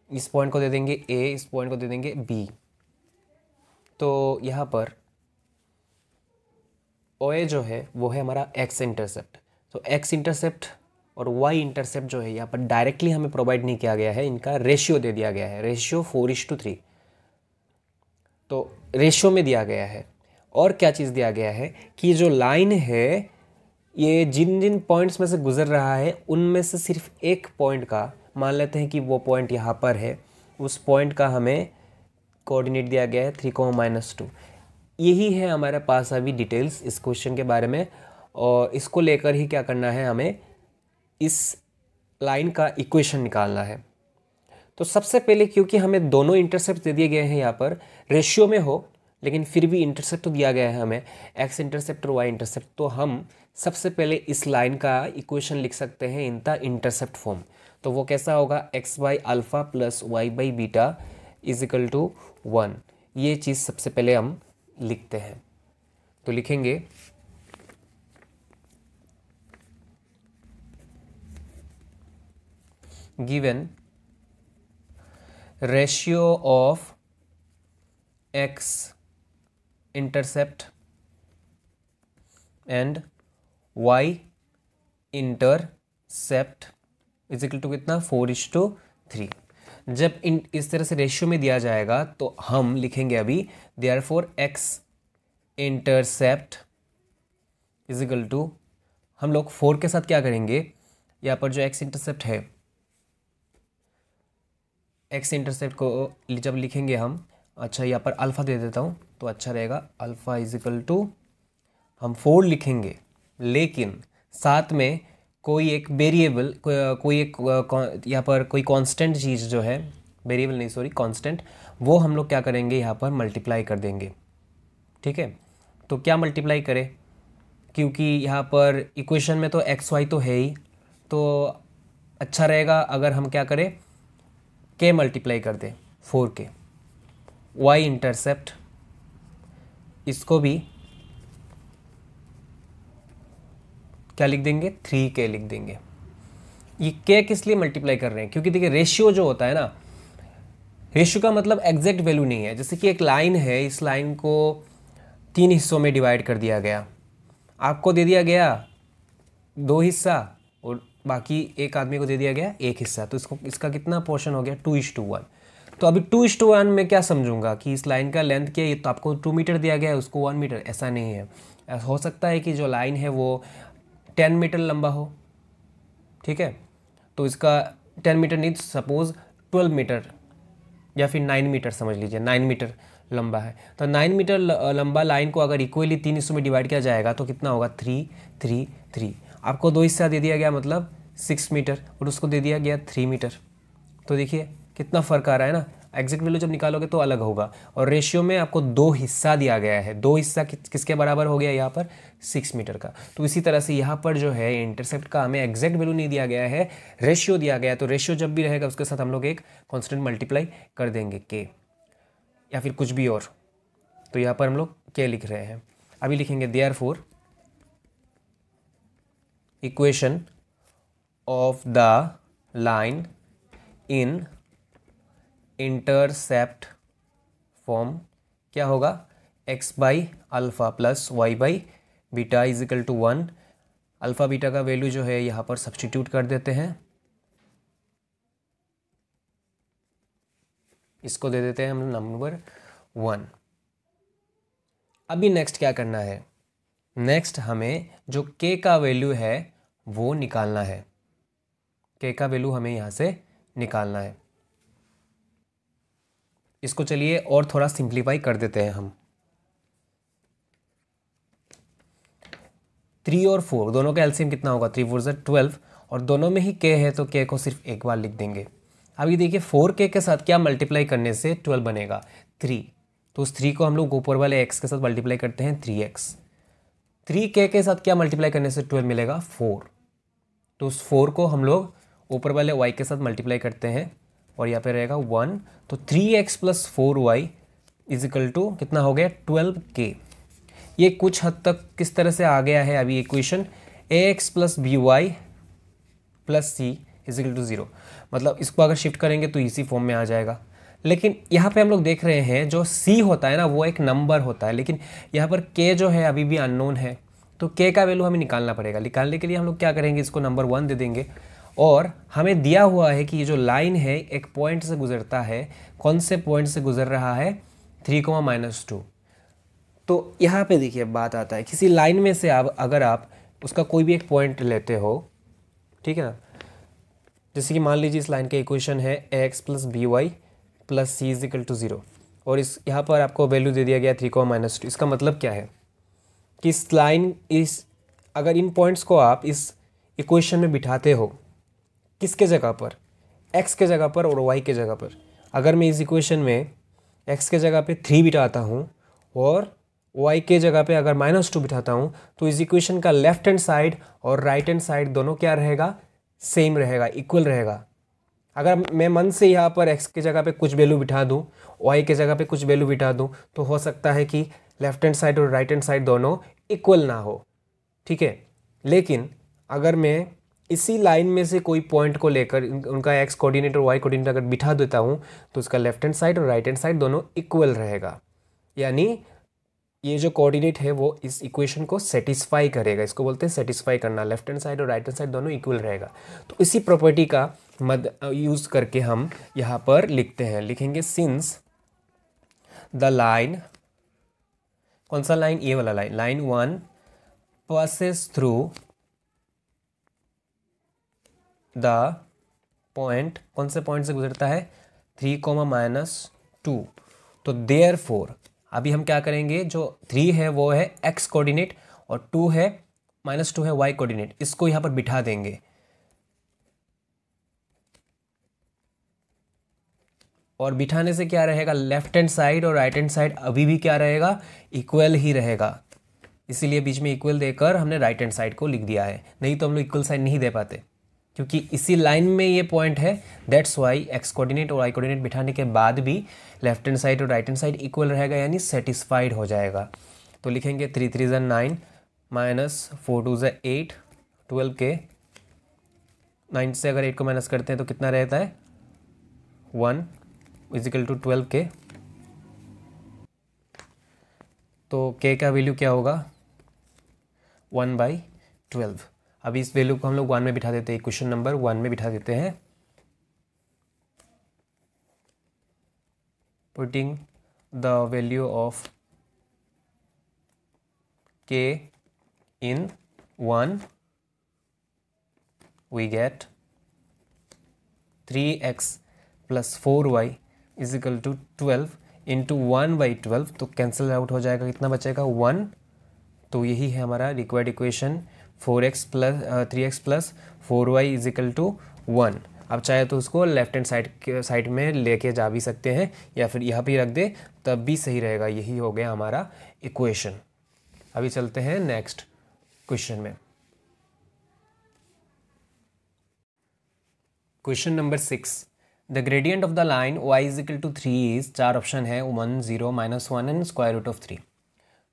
इस पॉइंट को दे देंगे ए, इस पॉइंट को दे देंगे बी। तो यहाँ पर ओ ए जो है वो है हमारा एक्स इंटरसेप्ट। तो एक्स इंटरसेप्ट और वाई इंटरसेप्ट जो है यहाँ पर डायरेक्टली हमें प्रोवाइड नहीं किया गया है, इनका रेशियो दे दिया गया है, रेशियो 4:3। तो रेशियो में दिया गया है। और क्या चीज़ दिया गया है कि जो लाइन है ये जिन जिन पॉइंट्स में से गुजर रहा है उनमें से सिर्फ एक पॉइंट का, मान लेते हैं कि वो पॉइंट यहाँ पर है, उस पॉइंट का हमें कोऑर्डिनेट दिया गया है 3, -2। यही है हमारे पास अभी डिटेल्स इस क्वेश्चन के बारे में, और इसको लेकर ही क्या करना है, हमें इस लाइन का इक्वेशन निकालना है। तो सबसे पहले, क्योंकि हमें दोनों इंटरसेप्ट दे दिए गए हैं यहाँ पर रेशियो में हो, लेकिन फिर भी इंटरसेप्ट तो दिया गया है हमें, एक्स इंटरसेप्ट और वाई इंटरसेप्ट, तो हम सबसे पहले इस लाइन का इक्वेशन लिख सकते हैं इन द इंटरसेप्ट फॉर्म। तो वो कैसा होगा, x by alpha plus y by beta is equal to 1। ये चीज़ सबसे पहले हम लिखते हैं। तो लिखेंगे given ratio of x intercept and y intercept is equal to कितना, 4:3। जब इस तरह से रेशियो में दिया जाएगा तो हम लिखेंगे अभी therefore x intercept is equal to, हम लोग 4 के साथ क्या करेंगे, यहाँ पर जो एक्स इंटरसेप्ट है, एक्स इंटरसेप्ट को जब लिखेंगे हम, अच्छा यहाँ पर अल्फ़ा दे देता हूँ तो अच्छा रहेगा, अल्फ़ा इज इक्वल टू हम 4 लिखेंगे, लेकिन साथ में कोई एक वेरिएबल, कोई एक यहाँ पर कोई कांस्टेंट चीज़ जो है, वेरिएबल नहीं सॉरी कांस्टेंट, वो हम लोग क्या करेंगे यहाँ पर मल्टीप्लाई कर देंगे। ठीक है, तो क्या मल्टीप्लाई करें, क्योंकि यहाँ पर इक्वेशन में तो एक्स वाई तो है ही, तो अच्छा रहेगा अगर हम क्या करें, के मल्टीप्लाई कर दें 4 के। वाई इंटरसेप्ट, इसको भी क्या लिख देंगे, 3k लिख देंगे। ये के किस लिए मल्टीप्लाई कर रहे हैं, क्योंकि देखिए रेशियो जो होता है ना, रेशियो का मतलब एग्जैक्ट वैल्यू नहीं है। जैसे कि एक लाइन है, इस लाइन को 3 हिस्सों में डिवाइड कर दिया गया, आपको दे दिया गया 2 हिस्सा और बाकी एक आदमी को दे दिया गया 1 हिस्सा, तो इसका कितना पोर्शन हो गया, 2:1। तो अभी 2:1 में क्या समझूंगा कि इस लाइन का लेंथ क्या है, तो आपको 2 मीटर दिया गया है, उसको 1 मीटर, ऐसा नहीं है। ऐसा हो सकता है कि जो लाइन है वो 10 मीटर लंबा हो, ठीक है, तो इसका 10 मीटर नहीं, सपोज 12 मीटर या फिर 9 मीटर समझ लीजिए, 9 मीटर लंबा है। तो 9 मीटर लंबा लाइन को अगर इक्वली 3 हिस्सों में डिवाइड किया जाएगा तो कितना होगा, 3 3 3। आपको 2 हिस्सा दे दिया गया मतलब 6 मीटर, और उसको दे दिया गया 3 मीटर। तो देखिए कितना फ़र्क आ रहा है ना, एग्जैक्ट वैल्यू जब निकालोगे तो अलग होगा। और रेशियो में आपको 2 हिस्सा दिया गया है, 2 हिस्सा किसके बराबर हो गया यहाँ पर, 6 मीटर का। तो इसी तरह से यहाँ पर जो है इंटरसेप्ट का हमें एग्जैक्ट वैल्यू नहीं दिया गया है, रेशियो दिया गया है। तो रेशियो जब भी रहेगा उसके साथ हम लोग एक कॉन्स्टेंट मल्टीप्लाई कर देंगे, के या फिर कुछ भी और। तो यहाँ पर हम लोग के लिख रहे हैं। अभी लिखेंगे therefore equation of the line in intercept form क्या होगा, x by alpha plus y by beta is equal to 1। Alpha beta का वैल्यू जो है यहाँ पर सब्स्टिट्यूट कर देते हैं, इसको दे देते हैं हम नंबर 1। अभी नेक्स्ट क्या करना है, नेक्स्ट हमें जो k का वैल्यू है वो निकालना है, k का वैल्यू हमें यहाँ से निकालना है। इसको चलिए और थोड़ा सिंप्लीफाई कर देते हैं हम। 3 और 4 दोनों का एलसीएम कितना होगा, 3 4 ज़ा 12, और दोनों में ही k है तो k को सिर्फ एक बार लिख देंगे। अभी देखिए 4k के साथ क्या मल्टीप्लाई करने से 12 बनेगा, 3। तो उस 3 को हम लोग ऊपर वाले x के साथ मल्टीप्लाई करते हैं, 3x। 3k के साथ क्या मल्टीप्लाई करने से 12 मिलेगा, 4। तो उस 4 को हम लोग ऊपर वाले y के साथ मल्टीप्लाई करते हैं और यहाँ पे रहेगा 1। तो 3x plus 4y is equal to कितना हो गया, 12k। ये कुछ हद तक किस तरह से आ गया है अभी equation, ax plus b y plus c is equal to 0। मतलब इसको अगर शिफ्ट करेंगे तो इसी फॉर्म में आ जाएगा। लेकिन यहाँ पे हम लोग देख रहे हैं जो c होता है ना वो एक नंबर होता है, लेकिन यहाँ पर k जो है अभी भी अननोन है, तो k का वैल्यू हमें निकालना पड़ेगा। निकालने के लिए हम लोग क्या करेंगे, इसको नंबर 1 दे देंगे, और हमें दिया हुआ है कि ये जो लाइन है एक पॉइंट से गुजरता है। कौन से पॉइंट से गुजर रहा है, 3, -2। तो यहाँ पे देखिए बात आता है, किसी लाइन में से आप अगर आप उसका कोई भी एक पॉइंट लेते हो, ठीक है ना, जैसे कि मान लीजिए इस लाइन का इक्वेशन है ax plus b y plus c is equal to 0, और इस यहाँ पर आपको वैल्यू दे दिया गया 3, -2। इसका मतलब क्या है कि इस लाइन अगर इन पॉइंट्स को आप इस इक्वेशन में बिठाते हो, किसके जगह पर, x के जगह पर और y के जगह पर। अगर मैं इस इक्वेशन में x के जगह पे 3 बिठाता हूँ और y के जगह पे अगर -2 बिठाता हूँ, तो इस इक्वेशन का लेफ्ट हैंड साइड और राइट हैंड साइड दोनों क्या रहेगा, सेम रहेगा, इक्वल रहेगा। अगर मैं मन से यहाँ पर x के जगह पे कुछ वैल्यू बिठा दूँ, y के जगह पे कुछ वैल्यू बिठा दूँ, तो हो सकता है कि लेफ्ट हैंड साइड और राइट हैंड साइड दोनों इक्वल ना हो, ठीक है। लेकिन अगर मैं इसी लाइन में से कोई पॉइंट को लेकर उनका x कोऑर्डिनेट और y कोऑर्डिनेट अगर बिठा देता हूँ, तो उसका लेफ्ट हैंड साइड और राइट हैंड साइड दोनों इक्वल रहेगा। यानी ये जो कोऑर्डिनेट है वो इस इक्वेशन को सेटिस्फाई करेगा, इसको बोलते हैं सेटिस्फाई करना, लेफ्ट हैंड साइड और राइट हैंड साइड दोनों इक्वल रहेगा। तो इसी प्रॉपर्टी का यूज़ करके हम यहाँ पर लिखते हैं, लिखेंगे सिंस द लाइन, कौन सा लाइन, ये वाला line, line 1 passes through the point, कौन से पॉइंट से गुजरता है, 3, -2। तो देयरफॉर अभी हम क्या करेंगे, जो 3 है वो है x कोऑर्डिनेट और 2 है -2 है y कोऑर्डिनेट, इसको यहाँ पर बिठा देंगे। और बिठाने से क्या रहेगा, लेफ्ट हैंड साइड और राइट हैंड साइड अभी भी क्या रहेगा, इक्वल ही रहेगा। इसीलिए बीच में इक्वल देकर हमने राइट हैंड साइड को लिख दिया है, नहीं तो हम लोग इक्वल साइन नहीं दे पाते, क्योंकि इसी लाइन में ये पॉइंट है। दैट्स वाई एक्स कोऑर्डिनेट और वाई कोऑर्डिनेट बिठाने के बाद भी लेफ्ट हैंड साइड और राइट हैंड साइड इक्वल रहेगा, यानी सेटिस्फाइड हो जाएगा। तो लिखेंगे 3 3 ज़ा 9 माइनस 4 2 ज़ा 8, 12 के 9 से अगर 8 को माइनस करते हैं तो कितना रहता है 1 इजिकल टू 12 के। तो के का वैल्यू क्या होगा 1/12। अब इस वैल्यू को हम लोग 1 में बिठा देते हैं, क्वेश्चन नंबर 1 में बिठा देते हैं। पुटिंग द वैल्यू ऑफ के इन 1 we get 3x plus 4y is equal to 12 into 1/12, तो कैंसिल आउट हो जाएगा, कितना बचेगा 1। तो यही है हमारा required equation 3x plus 4y is equal to 1। अब चाहे तो उसको लेफ्ट हैंड साइड में लेके जा भी सकते हैं या फिर यहाँ भी रख दे तब भी सही रहेगा। यही हो गया हमारा इक्वेशन। अभी चलते हैं नेक्स्ट क्वेश्चन में। Question number 6, the gradient of the line y is equal to 3 is, 4 option है 1 0 -1 एंड स्क्वायर रूट ऑफ 3।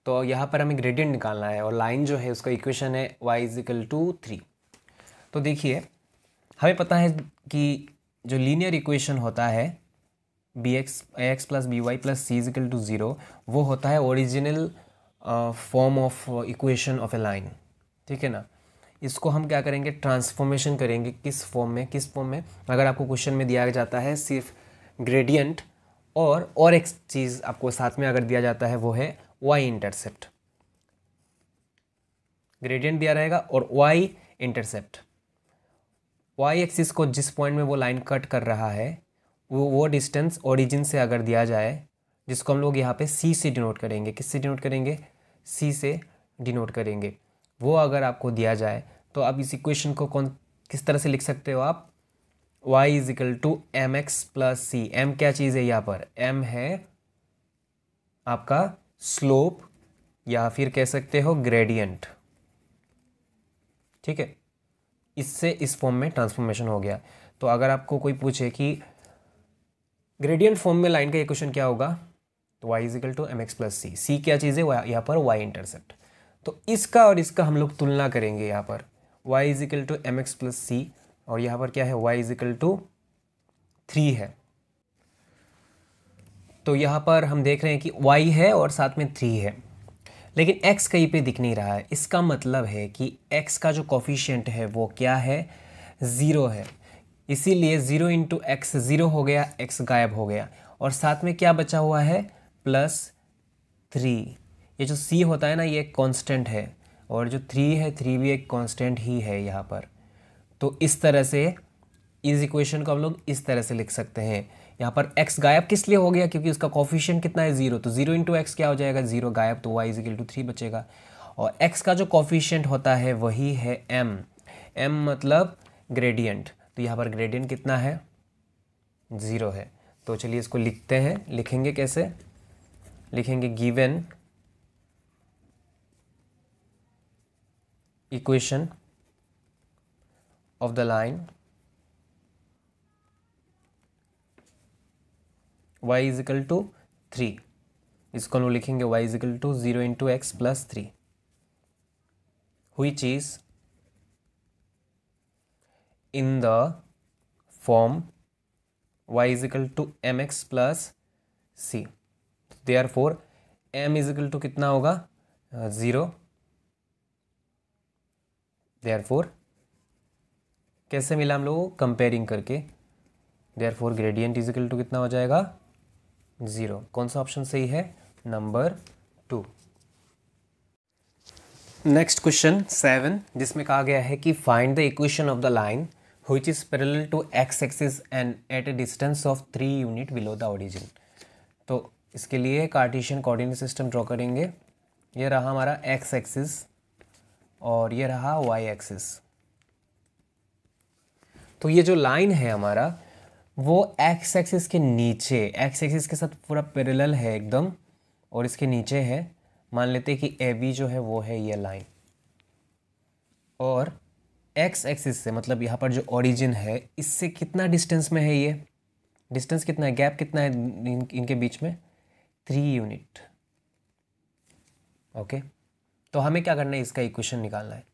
तो यहाँ पर हमें ग्रेडियंट निकालना है और लाइन जो है उसका इक्वेशन है y इज इक्वल टू 3। तो देखिए हमें पता है कि जो लीनियर इक्वेशन होता है ax plus by plus c is equal to 0, वो होता है original form of equation of a line, ठीक है ना। इसको हम क्या करेंगे, ट्रांसफॉर्मेशन करेंगे। किस फॉर्म में अगर आपको क्वेश्चन में दिया जाता है सिर्फ ग्रेडियंट और एक चीज़ आपको साथ में अगर दिया जाता है वो है वाई इंटरसेप्ट। ग्रेडियंट दिया रहेगा और वाई इंटरसेप्ट, वाई एक्सिस को जिस पॉइंट में वो लाइन कट कर रहा है वो डिस्टेंस ओरिजिन से अगर दिया जाए, जिसको हम लोग यहाँ पे सी से डिनोट करेंगे। किससे डिनोट करेंगे, सी से डिनोट करेंगे। वो अगर आपको दिया जाए तो आप इस इक्वेशन को किस तरह से लिख सकते हो आप, y is equal to M x plus c. M क्या चीज़ है यहाँ पर, एम है आपका स्लोप या फिर कह सकते हो ग्रेडियंट, ठीक है। इससे इस फॉर्म में ट्रांसफॉर्मेशन हो गया। तो अगर आपको कोई पूछे कि ग्रेडियंट फॉर्म में लाइन का इक्वेशन क्या होगा, तो y is equal to M x plus C. C क्या चीज़ है, यहाँ पर y इंटरसेप्ट। तो इसका और इसका हम लोग तुलना करेंगे। यहाँ पर y is equal to M x plus c और यहाँ पर क्या है y इज इक्वल टू 3 है। तो यहाँ पर हम देख रहे हैं कि y है और साथ में 3 है, लेकिन x कहीं पे दिख नहीं रहा है। इसका मतलब है कि x का जो कोफिशिएंट है वो क्या है, 0 है। इसीलिए 0 इंटू एक्स 0 हो गया, x गायब हो गया और साथ में क्या बचा हुआ है +3। ये जो c होता है ना ये एक कांस्टेंट है और जो 3 है 3 भी एक कांस्टेंट ही है यहाँ पर। तो इस तरह से इस इक्वेशन को हम लोग इस तरह से लिख सकते हैं। यहाँ पर x गायब किस लिए हो गया, क्योंकि उसका कोफिशिएंट कितना है 0। तो 0 इंटू एक्स क्या हो जाएगा, 0 गायब, तो y इज इक्वल टू 3 बचेगा। और x का जो कोफिशिएंट होता है वही है m। m मतलब ग्रेडियंट, तो यहाँ पर ग्रेडियंट कितना है 0 है। तो चलिए इसको लिखते हैं। लिखेंगे कैसे, लिखेंगे given equation of the line y is equal to 3। इसको हम लिखेंगे y is equal to 0 into x plus 3, which is in the form y is equal to mx plus c। therefore m is equal to कितना होगा 0। therefore कैसे मिला हम लोगों को, कंपेयरिंग करके। therefore gradient is equal to कितना हो जाएगा 0। कौन सा ऑप्शन सही है, नंबर 2। नेक्स्ट क्वेश्चन 7, जिसमें कहा गया है कि find the equation of the line which is parallel to x axis and at a distance of 3 unit below the origin। तो इसके लिए कार्टेशियन कोऑर्डिनेट सिस्टम ड्रॉ करेंगे। ये रहा हमारा x एक्सिस और ये रहा y एक्सिस। तो ये जो लाइन है हमारा वो x एक्सिस के नीचे, x एक्सिस के साथ पूरा पैरेलल है एकदम और इसके नीचे है मान लेते हैं कि ए बी जो है वो है ये लाइन, और एक्स एक्सिस से मतलब यहाँ पर जो ओरिजिन है इससे कितना डिस्टेंस में है, ये डिस्टेंस कितना है, गैप कितना है इनके बीच में, 3 यूनिट। ओके, तो हमें क्या करना है, इसका इक्वेशन निकालना है।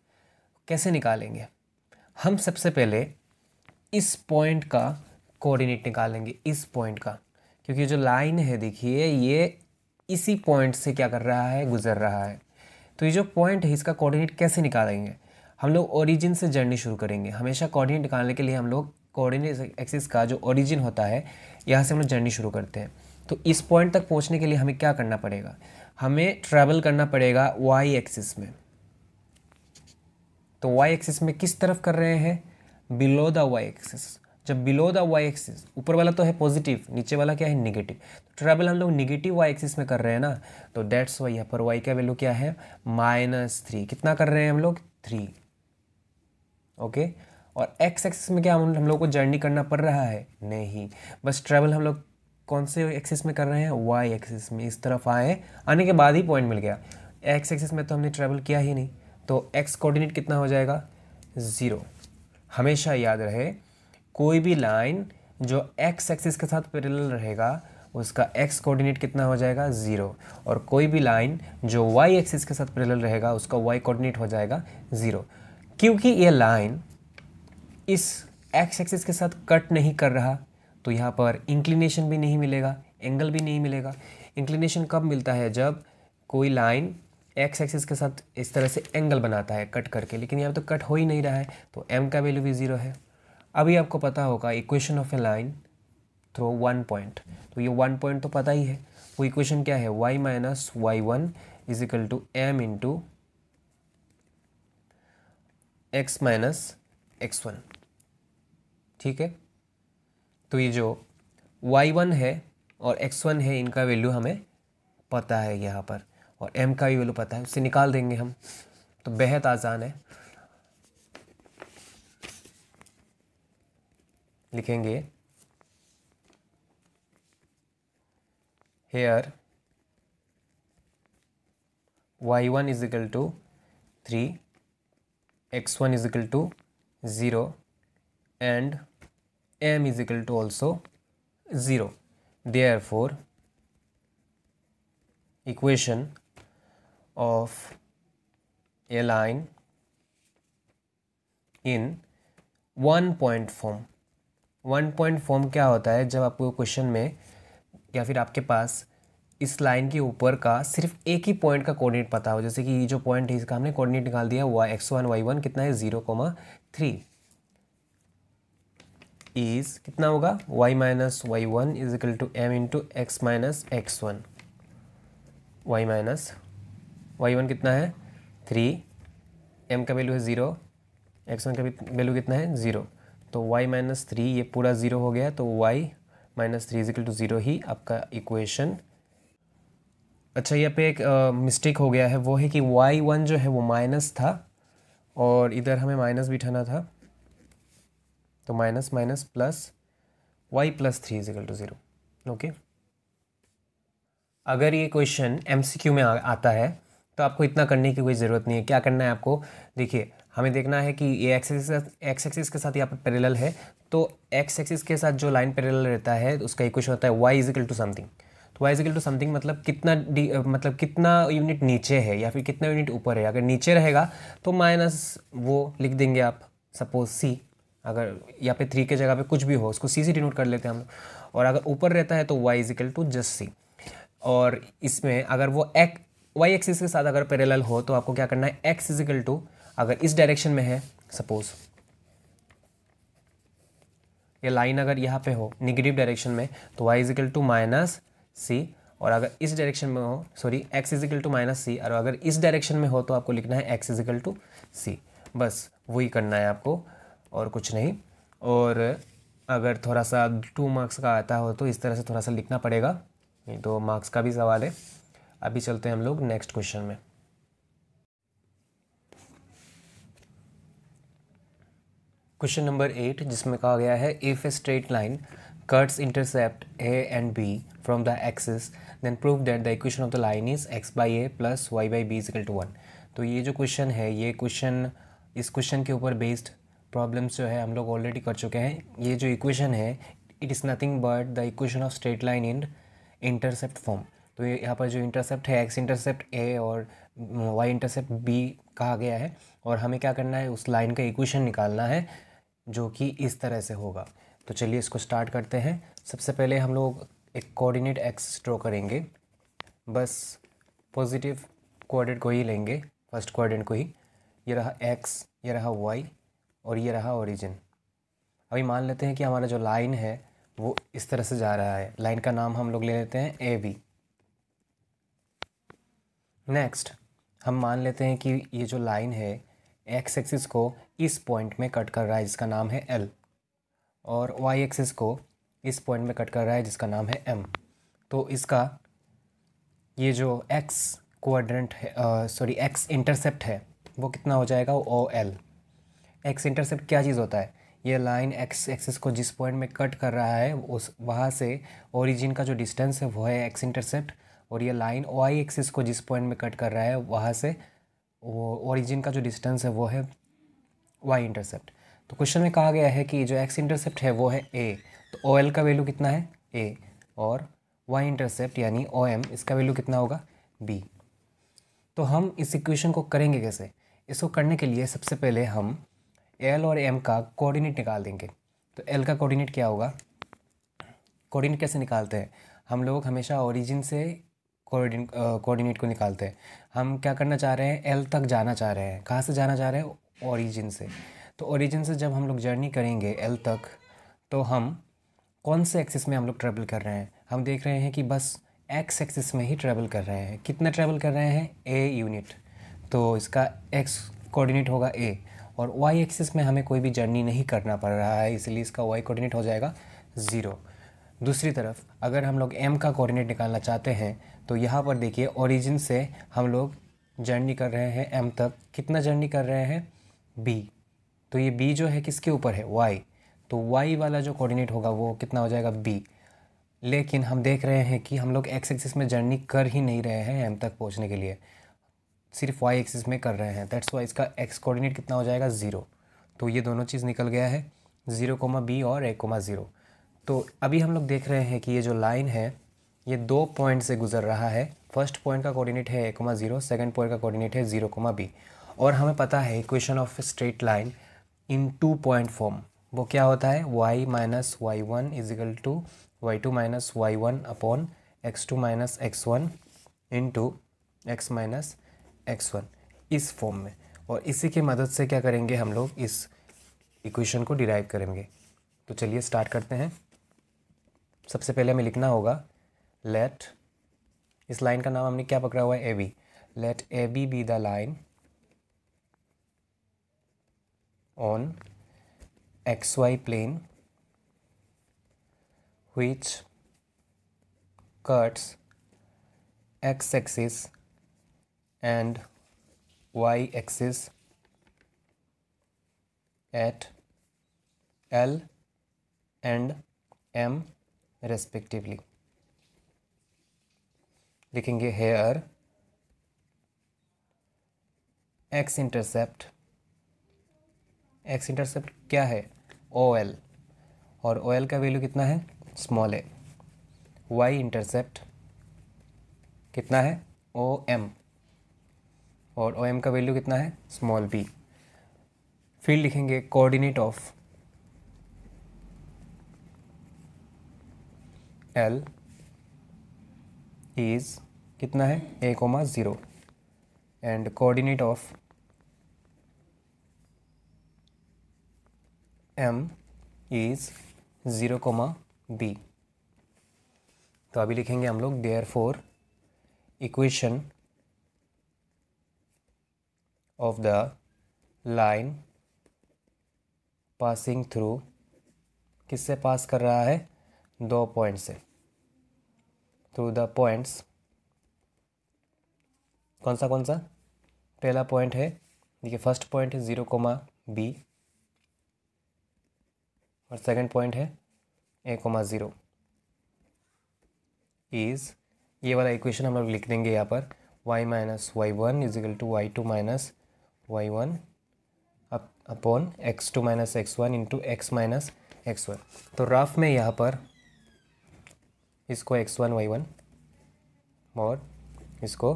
कैसे निकालेंगे, हम सबसे पहले इस पॉइंट का कोऑर्डिनेट निकालेंगे, इस पॉइंट का, क्योंकि जो लाइन है देखिए ये इसी पॉइंट से क्या कर रहा है, गुजर रहा है। तो ये जो पॉइंट है इसका कोऑर्डिनेट कैसे निकालेंगे, हम लोग ओरिजिन से जर्नी शुरू करेंगे। हमेशा कोऑर्डिनेट निकालने के लिए हम लोग कोऑर्डिनेट एक्सिस का जो ओरिजिन होता है यहाँ से हम लोग जर्नी शुरू करते हैं। तो इस पॉइंट तक पहुँचने के लिए हमें क्या करना पड़ेगा, हमें ट्रैवल करना पड़ेगा वाई एक्सिस में। तो वाई एक्सिस में किस तरफ कर रहे हैं, बिलो द वाई एक्सिस। जब बिलो द वाई एक्सिस, ऊपर वाला तो है पॉजिटिव, नीचे वाला क्या है, नेगेटिव, तो ट्रैवल हम लोग नेगेटिव वाई एक्सिस में कर रहे हैं ना, तो दैट्स वाई यहाँ पर वाई का वैल्यू क्या है, -3। कितना कर रहे हैं हम लोग, 3। ओके, और एक्स एक्सिस में क्या हम लोग को जर्नी करना पड़ रहा है, नहीं, बस ट्रैवल हम लोग कौन से एक्सिस में कर रहे हैं, वाई एक्सिस में। इस तरफ आए, आने के बाद ही पॉइंट मिल गया। एक्स एक्सिस में तो हमने ट्रैवल किया ही नहीं, तो एक्स कोऑर्डिनेट कितना हो जाएगा, 0। हमेशा याद रहे, कोई भी लाइन जो एक्स एक्सिस के साथ पैरेलल रहेगा उसका एक्स कोऑर्डिनेट कितना हो जाएगा, 0, और कोई भी लाइन जो वाई एक्सिस के साथ पैरेलल रहेगा उसका वाई कोऑर्डिनेट हो जाएगा 0। क्योंकि ये लाइन इस एक्स एक्सिस के साथ कट नहीं कर रहा, तो यहाँ पर इंक्लिनेशन भी नहीं मिलेगा, एंगल भी नहीं मिलेगा। इंक्लिनेशन कब मिलता है, जब कोई लाइन एक्स एक्सिस के साथ इस तरह से एंगल बनाता है कट करके, लेकिन यहाँ तो कट हो ही नहीं रहा है, तो m का वैल्यू भी 0 है। अभी आपको पता होगा equation of a line through 1 point, तो ये 1 पॉइंट तो पता ही है। वो इक्वेशन क्या है, y minus y1 is equal to m into x minus x1। ठीक है, तो ये जो y1 है और x1 है इनका वैल्यू हमें पता है यहाँ पर, और m का भी वैल्यू पता है, उससे निकाल देंगे हम। तो बेहद आसान है, लिखेंगे here y1 is equal to 3, x1 is equal to 0 and m is equal to also 0। Therefore equation of a line in 1 point form। 1 point form क्या होता है, जब आपको क्वेश्चन में या फिर आपके पास इस लाइन के ऊपर का सिर्फ एक ही पॉइंट का कोऑर्डिनेट पता हो, जैसे कि ये जो पॉइंट है इसका हमने कोऑर्डिनेट निकाल दिया, x1 y1 कितना है, 0,3 इज कितना होगा, y minus y1 is equal to m into x minus x1। y minus y1 कितना है, 3, m का वैल्यू है 0, x1 का भी वैल्यू कितना है, 0, तो y माइनस 3 ये पूरा 0 हो गया, तो y minus 3 is equal to 0 ही आपका इक्वेशन। अच्छा, यहाँ पे एक मिस्टेक हो गया है, वो है कि y1 जो है वो माइनस था और इधर हमें माइनस बिठाना था, तो minus minus plus y plus 3 is equal to 0। Okay, अगर ये क्वेश्चन MCQ में आता है तो आपको इतना करने की कोई ज़रूरत नहीं है। क्या करना है आपको, देखिए हमें देखना है कि ये एक्स एक्सिस के साथ यहाँ पर पैरेलल है, तो एक्स एक्सिस के साथ जो लाइन पैरेलल रहता है उसका इक्वेशन होता है y is equal to something. तो y is equal to something मतलब कितना यूनिट नीचे है या फिर कितना यूनिट ऊपर है। अगर नीचे रहेगा तो माइनस वो लिख देंगे आप, सपोज c, अगर यहाँ पे 3 के जगह पे कुछ भी हो उसको c से डिनोट कर लेते हैं हम लोग, और अगर ऊपर रहता है तो y is equal to just c। और इसमें अगर वो वाई एक्सिस के साथ अगर पैरेलल हो तो आपको क्या करना है, x इज इक्वल टू, अगर इस डायरेक्शन में है, सपोज ये लाइन अगर यहाँ पे हो नेगेटिव डायरेक्शन में, तो y is equal to minus c, और अगर इस डायरेक्शन में हो, sorry x is equal to minus c, और अगर इस डायरेक्शन में हो तो आपको लिखना है x इज इक्वल टू सी। बस वही करना है आपको और कुछ नहीं। और अगर थोड़ा सा 2 मार्क्स का आता हो तो इस तरह से थोड़ा सा लिखना पड़ेगा, नहीं तो मार्क्स का भी सवाल है। अभी चलते हैं हम लोग नेक्स्ट क्वेश्चन में। क्वेश्चन नंबर 8, जिसमें कहा गया है if a straight line cuts intercept A and B from the axis, then prove that the equation of the line is x by a plus y by b is equal to 1। तो ये जो क्वेश्चन है, ये क्वेश्चन, इस क्वेश्चन के ऊपर बेस्ड प्रॉब्लम्स जो है हम लोग ऑलरेडी कर चुके हैं। ये जो इक्वेशन है, it is nothing but the equation of straight line in intercept form. तो ये यहाँ पर जो इंटरसेप्ट है, एक्स इंटरसेप्ट ए और वाई इंटरसेप्ट बी कहा गया है, और हमें क्या करना है, उस लाइन का इक्वेशन निकालना है जो कि इस तरह से होगा। तो चलिए इसको स्टार्ट करते हैं। सबसे पहले हम लोग एक कोऑर्डिनेट एक्स ड्रॉ करेंगे, बस पॉजिटिव कोऑर्डिनेट को ही लेंगे, फर्स्ट कोऑर्डिनेट को ही। ये रहा एक्स, ये रहा वाई और ये रहा ओरिजिन। अभी मान लेते हैं कि हमारा जो लाइन है वो इस तरह से जा रहा है। लाइन का नाम हम लोग ले लेते हैं ए बी। नेक्स्ट हम मान लेते हैं कि ये जो लाइन है एक्स एक्सिस को इस पॉइंट में कट कर रहा है जिसका नाम है एल, और वाई एक्सिस को इस पॉइंट में कट कर रहा है जिसका नाम है एम। तो इसका ये जो एक्स कोऑर्डिनेट है, एक्स इंटरसेप्ट है, वो कितना हो जाएगा, ओ एल। एक्स इंटरसेप्ट क्या चीज़ होता है, ये लाइन एक्स एक्सिस को जिस पॉइंट में कट कर रहा है उस वहाँ से ओरिजिन का जो डिस्टेंस है वो है एक्स इंटरसेप्ट, और ये लाइन वाई एक्सिस को जिस पॉइंट में कट कर रहा है वहाँ से वो ओरिजिन का जो डिस्टेंस है वो है वाई इंटरसेप्ट। तो क्वेश्चन में कहा गया है कि जो एक्स इंटरसेप्ट है वो है ए, तो ओ एल का वैल्यू कितना है ए, और वाई इंटरसेप्ट यानी ओ एम, इसका वैल्यू कितना होगा बी। तो हम इस इक्वेशन को करेंगे कैसे, इसको करने के लिए सबसे पहले हम एल और एम का कोऑर्डिनेट निकाल देंगे। तो एल का कोऑर्डिनेट क्या होगा, कोऑर्डिनेट कैसे निकालते हैं, हम लोग हमेशा ओरिजिन से कोऑर्डिनेट को निकालते हैं। हम क्या करना चाह रहे हैं, एल तक जाना चाह रहे हैं। कहाँ से जाना चाह रहे हैं, ओरिजिन से। तो ओरिजिन से जब हम लोग जर्नी करेंगे एल तक, तो हम कौन से एक्सिस में हम लोग ट्रैवल कर रहे हैं, हम देख रहे हैं कि बस एक्स एक्सिस में ही ट्रैवल कर रहे हैं। कितना ट्रैवल कर रहे हैं, ए यूनिट, तो इसका एक्स कोऑर्डिनेट होगा ए, और वाई एक्सिस में हमें कोई भी जर्नी नहीं करना पड़ रहा है, इसलिए इसका वाई कोऑर्डिनेट हो जाएगा 0। दूसरी तरफ अगर हम लोग एम का कोऑर्डिनेट निकालना चाहते हैं, तो यहाँ पर देखिए ओरिजिन से हम लोग जर्नी कर रहे हैं एम तक। कितना जर्नी कर रहे हैं, बी, तो ये बी जो है किसके ऊपर है, वाई, तो वाई वाला जो कोऑर्डिनेट होगा वो कितना हो जाएगा बी। लेकिन हम देख रहे हैं कि हम लोग एक्स एक्सिस में जर्नी कर ही नहीं रहे हैं एम तक पहुँचने के लिए, सिर्फ वाई एक्सिस में कर रहे हैं। दैट्स वाई इसका एक्स कोऑर्डिनेट कितना हो जाएगा 0। तो ये दोनों चीज़ निकल गया है, 0, बी और a, 0। तो अभी हम लोग देख रहे हैं कि ये जो लाइन है ये 2 पॉइंट से गुजर रहा है। फर्स्ट पॉइंट का कोऑर्डिनेट है a, 0, सेकंड पॉइंट का कोऑर्डिनेट है 0, b। और हमें पता है equation of straight line in 2 point form वो क्या होता है, y minus y one is equal to y two minus y one upon x2 minus x1 into x minus x1, इस फॉर्म में। और इसी की मदद से क्या करेंगे, हम लोग इस इक्वेशन को डिराइव करेंगे। तो चलिए स्टार्ट करते हैं। सबसे पहले हमें लिखना होगा लेट, इस लाइन का नाम हमने क्या पकड़ा हुआ है, A B. Let A B the line on x y plane which cuts x axis and y axis at L and M respectively। लिखेंगे here x intercept, x intercept क्या है, OL, और OL का वैल्यू कितना है, स्मॉल ए। y इंटरसेप्ट कितना है, OM, और OM का वैल्यू कितना है, स्मॉल b। फिर लिखेंगे कोऑर्डिनेट ऑफ L इज कितना है, a, 0, and coordinate of M is 0, b। तो अभी लिखेंगे हम लोग therefore equation of the line passing through, किससे पास कर रहा है, 2 पॉइंट से, थ्रू द पॉइंट्स। कौन सा पहला पॉइंट है, देखिए फर्स्ट पॉइंट है 0, b, और सेकंड पॉइंट है a,0 इज़, ये वाला इक्वेशन हम लोग लिख देंगे यहाँ पर y minus y1 is equal to y2 minus y1 upon x2 minus x1 into x minus x1। तो रफ में यहाँ पर इसको x1 y1 और इसको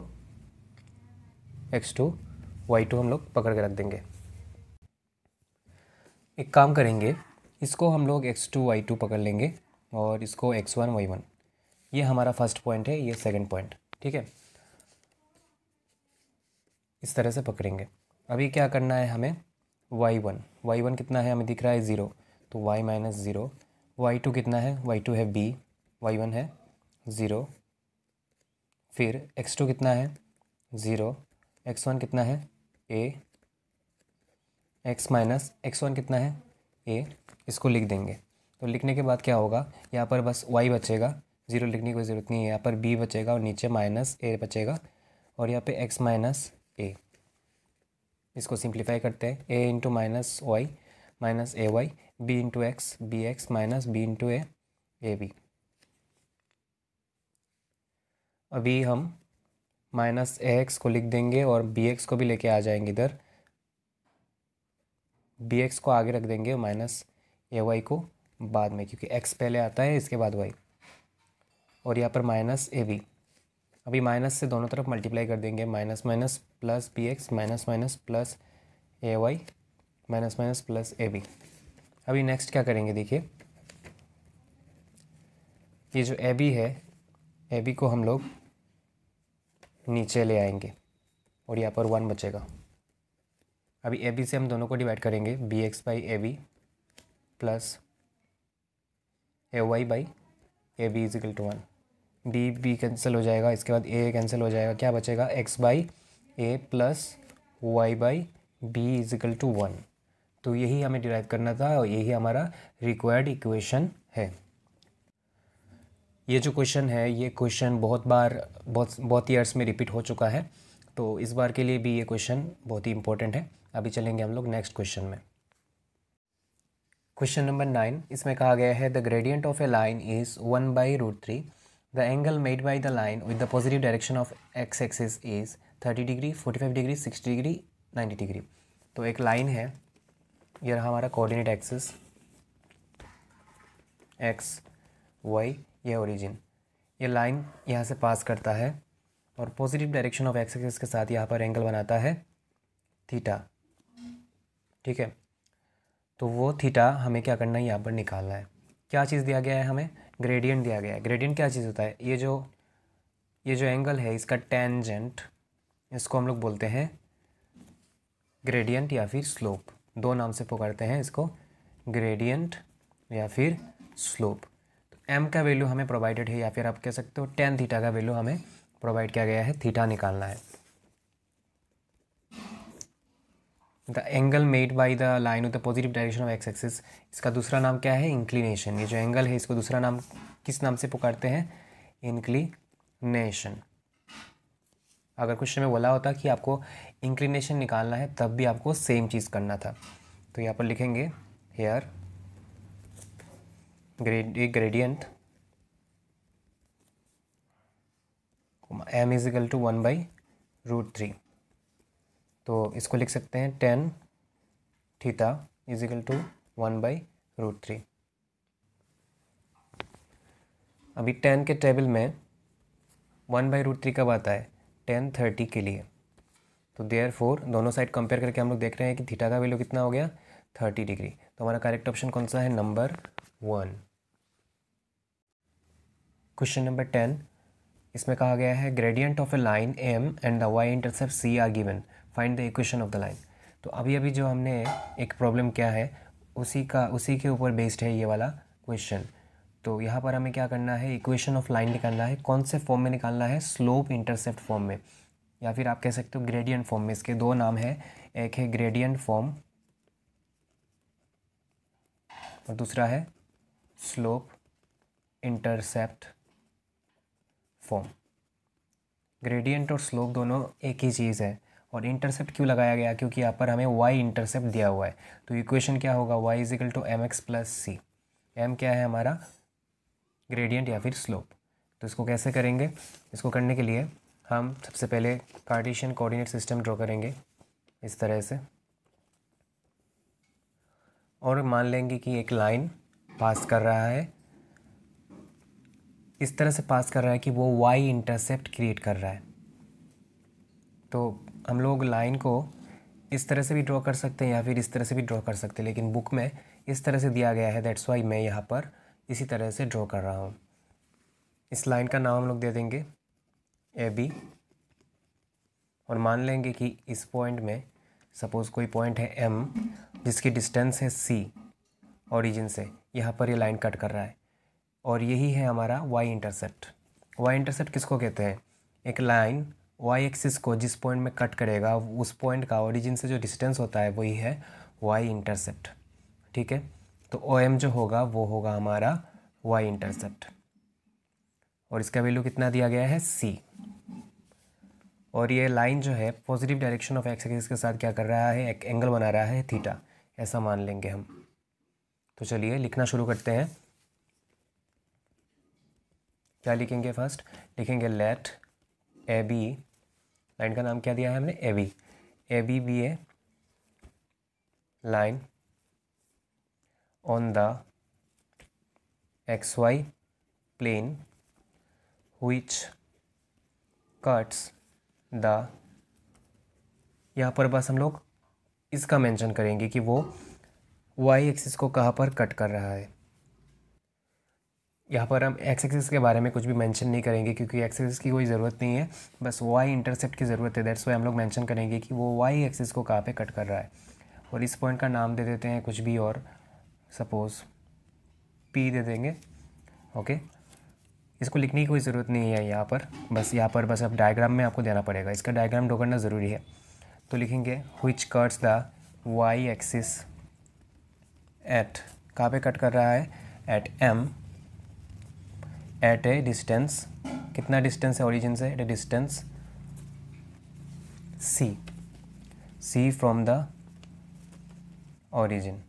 x2 y2 हम लोग पकड़ के रख देंगे। एक काम करेंगे, इसको हम लोग x2 y2 पकड़ लेंगे और इसको x1 y1। ये हमारा फर्स्ट पॉइंट है, ये सेकंड पॉइंट, ठीक है। इस तरह से पकड़ेंगे। अभी क्या करना है हमें, y1 कितना है, हमें दिख रहा है 0, तो y माइनस 0। y2 कितना है, y2 है b, y1 है 0। फिर x2 कितना है 0, x1 कितना है a, x माइनस x1 कितना है a। इसको लिख देंगे। तो लिखने के बाद क्या होगा, यहाँ पर बस y बचेगा, 0 लिखने की कोई ज़रूरत नहीं है। यहाँ पर b बचेगा और नीचे माइनस a बचेगा और यहाँ पे x माइनस a। इसको सिंप्लीफाई करते हैं, a into minus y minus a y, b into x b x minus b into a b. अभी हम माइनस ए एक्स को लिख देंगे और बी एक्स को भी लेके आ जाएंगे इधर, बी एक्स को आगे रख देंगे, माइनस ए वाई को बाद में, क्योंकि x पहले आता है इसके बाद y। और यहाँ पर माइनस ए बी, अभी माइनस से दोनों तरफ मल्टीप्लाई कर देंगे, minus minus plus b x minus minus plus a y minus minus plus a b. अभी नेक्स्ट क्या करेंगे, देखिए ये जो ए बी है, ए बी को हम लोग नीचे ले आएंगे और यहाँ पर 1 बचेगा। अभी ए बी से हम दोनों को डिवाइड करेंगे, b x by a b plus a y by a b is equal to 1। B cancel हो जाएगा, इसके बाद ए कैंसिल हो जाएगा, क्या बचेगा, x by a plus y by b is equal to 1। तो यही हमें डिराइव करना था और यही हमारा रिक्वायर्ड इक्वेशन है। ये जो क्वेश्चन है, ये क्वेश्चन बहुत ईयर्स में रिपीट हो चुका है, तो इस बार के लिए भी ये क्वेश्चन बहुत ही इंपॉर्टेंट है। अभी चलेंगे हम लोग नेक्स्ट क्वेश्चन में। क्वेश्चन नंबर 9, इसमें कहा गया है the gradient of a line is 1/√3। The angle made by the line with the positive direction of x axis is 30 degree, 45 degree, 60 degree, 90 degree. तो एक लाइन है, ये रहा हमारा कोऑर्डिनेट एक्सिस एक्स वाई, ये ओरिजिन। ये लाइन यहाँ से पास करता है और positive direction of x axis के साथ यहाँ पर एंगल बनाता है थीटा, ठीक है। तो वो थीटा हमें क्या करना है, यहाँ पर निकालना है। क्या चीज़ दिया गया है, हमें ग्रेडियंट दिया गया है। ग्रेडियंट क्या चीज़ होता है, ये जो एंगल है इसका टेंजेंट, इसको हम लोग बोलते हैं ग्रेडियंट या फिर स्लोप। दो नाम से पुकारते हैं इसको, ग्रेडियंट या फिर स्लोप। तो एम का वैल्यू हमें प्रोवाइडेड है, या फिर आप कह सकते हो टेन थीटा का वैल्यू हमें प्रोवाइड किया गया है, थीटा निकालना है। The angle made by the line of the positive direction of x axis, इसका दूसरा नाम क्या है, इंक्लिनेशन। ये जो एंगल है इसको दूसरा नाम किस नाम से पुकारते हैं, इंक्लिनेशन। अगर क्वेश्चन में बोला होता कि आपको इंक्लिनेशन निकालना है तब भी आपको सेम चीज़ करना था। तो यहाँ पर लिखेंगे here gradient m is equal to 1/√3। तो इसको लिख सकते हैं tan theta is equal to 1/√3। अभी 10 के टेबल में 1/√3 कब आता है, 10 30 के लिए। तो देयरफॉर दोनों साइड कंपेयर करके हम लोग देख रहे हैं कि थीटा का वैल्यू कितना हो गया, 30 डिग्री। तो हमारा करेक्ट ऑप्शन कौन सा है, नंबर 1। क्वेश्चन नंबर 10, इसमें कहा गया है gradient of a line m and the y intercept c are given, find the equation of the line. तो अभी जो हमने एक प्रॉब्लम किया है उसी के ऊपर बेस्ड है ये वाला क्वेश्चन। तो यहाँ पर हमें क्या करना है, इक्वेशन ऑफ लाइन निकालना है। कौन से फॉर्म में निकालना है, स्लोप इंटरसेप्ट फॉर्म में, या फिर आप कह सकते हो ग्रेडियंट फॉर्म में। इसके दो नाम है, एक है ग्रेडियंट फॉर्म और दूसरा है स्लोप इंटरसेप्ट फॉर्म। ग्रेडियंट और स्लोप दोनों एक ही चीज़ है। और इंटरसेप्ट क्यों लगाया गया, क्योंकि यहाँ पर हमें y इंटरसेप्ट दिया हुआ है। तो इक्वेशन क्या होगा, y is equal to M x plus c. M क्या है हमारा ग्रेडियंट या फिर स्लोप। तो इसको कैसे करेंगे? इसको करने के लिए हम सबसे पहले कार्टेशियन कोऑर्डिनेट सिस्टम ड्रॉ करेंगे इस तरह से, और मान लेंगे कि एक लाइन पास कर रहा है, इस तरह से पास कर रहा है कि वो वाई इंटरसेप्ट क्रिएट कर रहा है। तो हम लोग लाइन को इस तरह से भी ड्रॉ कर सकते हैं या फिर इस तरह से भी ड्रॉ कर सकते हैं, लेकिन बुक में इस तरह से दिया गया है, दैट्स वाई मैं यहाँ पर इसी तरह से ड्रॉ कर रहा हूँ। इस लाइन का नाम हम लोग दे देंगे ए बी, और मान लेंगे कि इस पॉइंट में सपोज़ कोई पॉइंट है एम जिसकी डिस्टेंस है सी ओरिजिन से, यहाँ पर ये लाइन कट कर रहा है, और यही है हमारा वाई इंटरसेप्ट। वाई इंटरसेप्ट किसको कहते हैं? एक लाइन वाई एक्सिस को जिस पॉइंट में कट करेगा उस पॉइंट का ओरिजिन से जो डिस्टेंस होता है वही है वाई इंटरसेप्ट। ठीक है, तो ओ एम जो होगा वो होगा हमारा वाई इंटरसेप्ट, और इसका वैल्यू कितना दिया गया है? सी। और ये लाइन जो है positive direction of x axis के साथ क्या कर रहा है? एक एंगल बना रहा है थीटा, ऐसा मान लेंगे हम। तो चलिए लिखना शुरू करते हैं। क्या लिखेंगे? फर्स्ट लिखेंगे लेट ए बी, लाइन का नाम क्या दिया है हमने? A B. A B be a line on the x y plane which cuts the, यहाँ पर बस हम लोग इसका मेंशन करेंगे कि वो वाई एक्सिस को कहाँ पर कट कर रहा है। यहाँ पर हम एक्स एक्सिस के बारे में कुछ भी मेंशन नहीं करेंगे क्योंकि एक्स एक्सिस की कोई ज़रूरत नहीं है, बस वाई इंटरसेप्ट की ज़रूरत है। दैट्स वाई हम लोग मेंशन करेंगे कि वो वाई एक्सिस को कहाँ पे कट कर रहा है, और इस पॉइंट का नाम दे देते हैं कुछ भी, और सपोज़ पी दे देंगे। ओके, इसको लिखने की कोई ज़रूरत नहीं है यहाँ पर बस अब डायग्राम में आपको देना पड़ेगा, इसका डायग्राम ड्रॉ करना ज़रूरी है। तो लिखेंगे which cuts the y axis at, कहाँ पे कट कर रहा है? At m, at a distance, कितना डिस्टेंस है ओरिजिन से? At a distance c, c from the origin.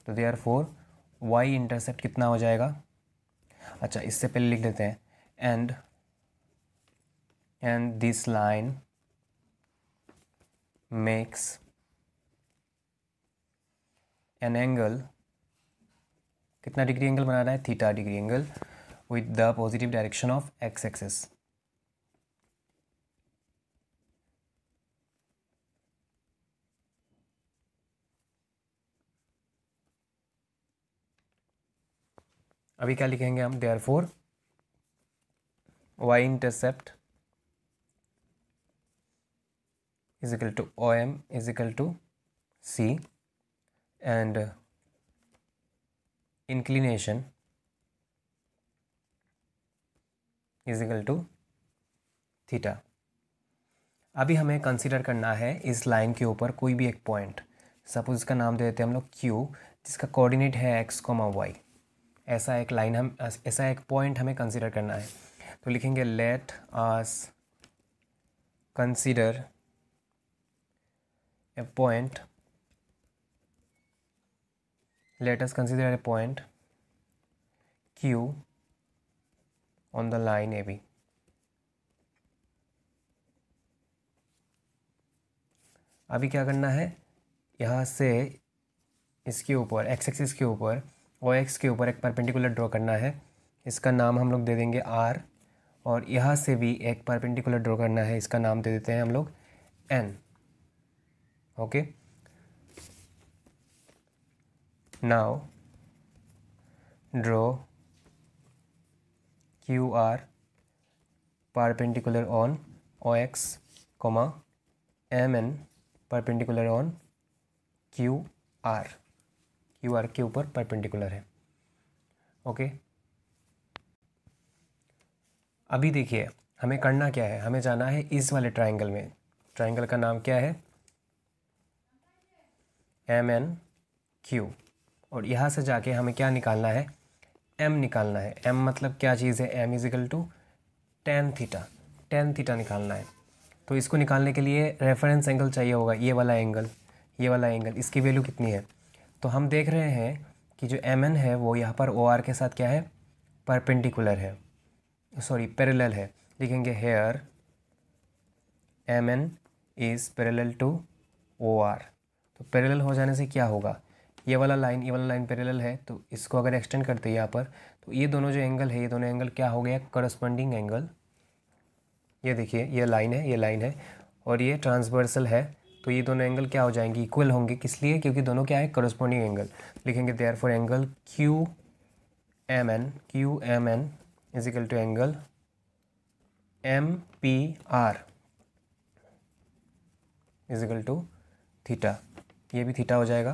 तो देयरफॉर वाई इंटरसेप्ट कितना हो जाएगा? अच्छा, इससे पहले लिख देते हैं and this line makes an angle, कितना डिग्री एंगल बना रहा है? Theta degree angle with the positive direction of x axis. अभी क्या लिखेंगे हम? Therefore y intercept is equal to O M is equal to c and inclination is equal to theta. अभी हमें कंसीडर करना है इस लाइन के ऊपर कोई भी एक पॉइंट, सपोज इसका नाम दे देते हैं हम लोग क्यू, जिसका कोऑर्डिनेट है एक्स कोमा वाई। ऐसा एक लाइन हम ऐसा एक पॉइंट हमें कंसीडर करना है। तो लिखेंगे let us consider a point, let us consider a point Q on the line AB। अभी क्या करना है? यहाँ से इसके ऊपर एक्स एक्सिस के ऊपर ओ एक्स के ऊपर एक परपेंडिकुलर ड्रॉ करना है, इसका नाम हम लोग दे देंगे R, और यहाँ से भी एक परपेंडिकुलर ड्रॉ करना है, इसका नाम दे देते हैं हम लोग N। Okay, now draw QR perpendicular on OX, MN perpendicular on QR, QR के ऊपर परपेंडिकुलर है। ओके, अभी देखिए हमें करना क्या है, हमें जाना है इस वाले ट्राइंगल में। ट्राइंगल का नाम क्या है? MNQ, और यहाँ से जाके हमें क्या निकालना है? M निकालना है। M मतलब क्या चीज़ है? M is equal to tan theta, tan theta निकालना है। तो इसको निकालने के लिए रेफरेंस एंगल चाहिए होगा, ये वाला एंगल, ये वाला एंगल, इसकी वैल्यू कितनी है? तो हम देख रहे हैं कि जो एम एन है वो यहाँ पर ओ आर के साथ क्या है, परपेंडिकुलर है, सॉरी पैरेलल है। लिखेंगे here M N is parallel to O R. तो पैरेलल हो जाने से क्या होगा, ये वाला लाइन पैरेलल है, तो इसको अगर एक्सटेंड करते हैं यहाँ पर, तो ये दोनों जो एंगल है, ये दोनों एंगल क्या हो गया, करस्पॉन्डिंग एंगल। ये देखिए ये लाइन है और ये ट्रांसवर्सल है, तो ये दोनों एंगल क्या हो जाएंगे, इक्वल होंगे। किस लिए, क्योंकि दोनों क्या है, करस्पॉन्डिंग एंगल। लिखेंगे therefore angle Q M N is equal to angle M P R is equal to theta. ये भी थीटा हो जाएगा,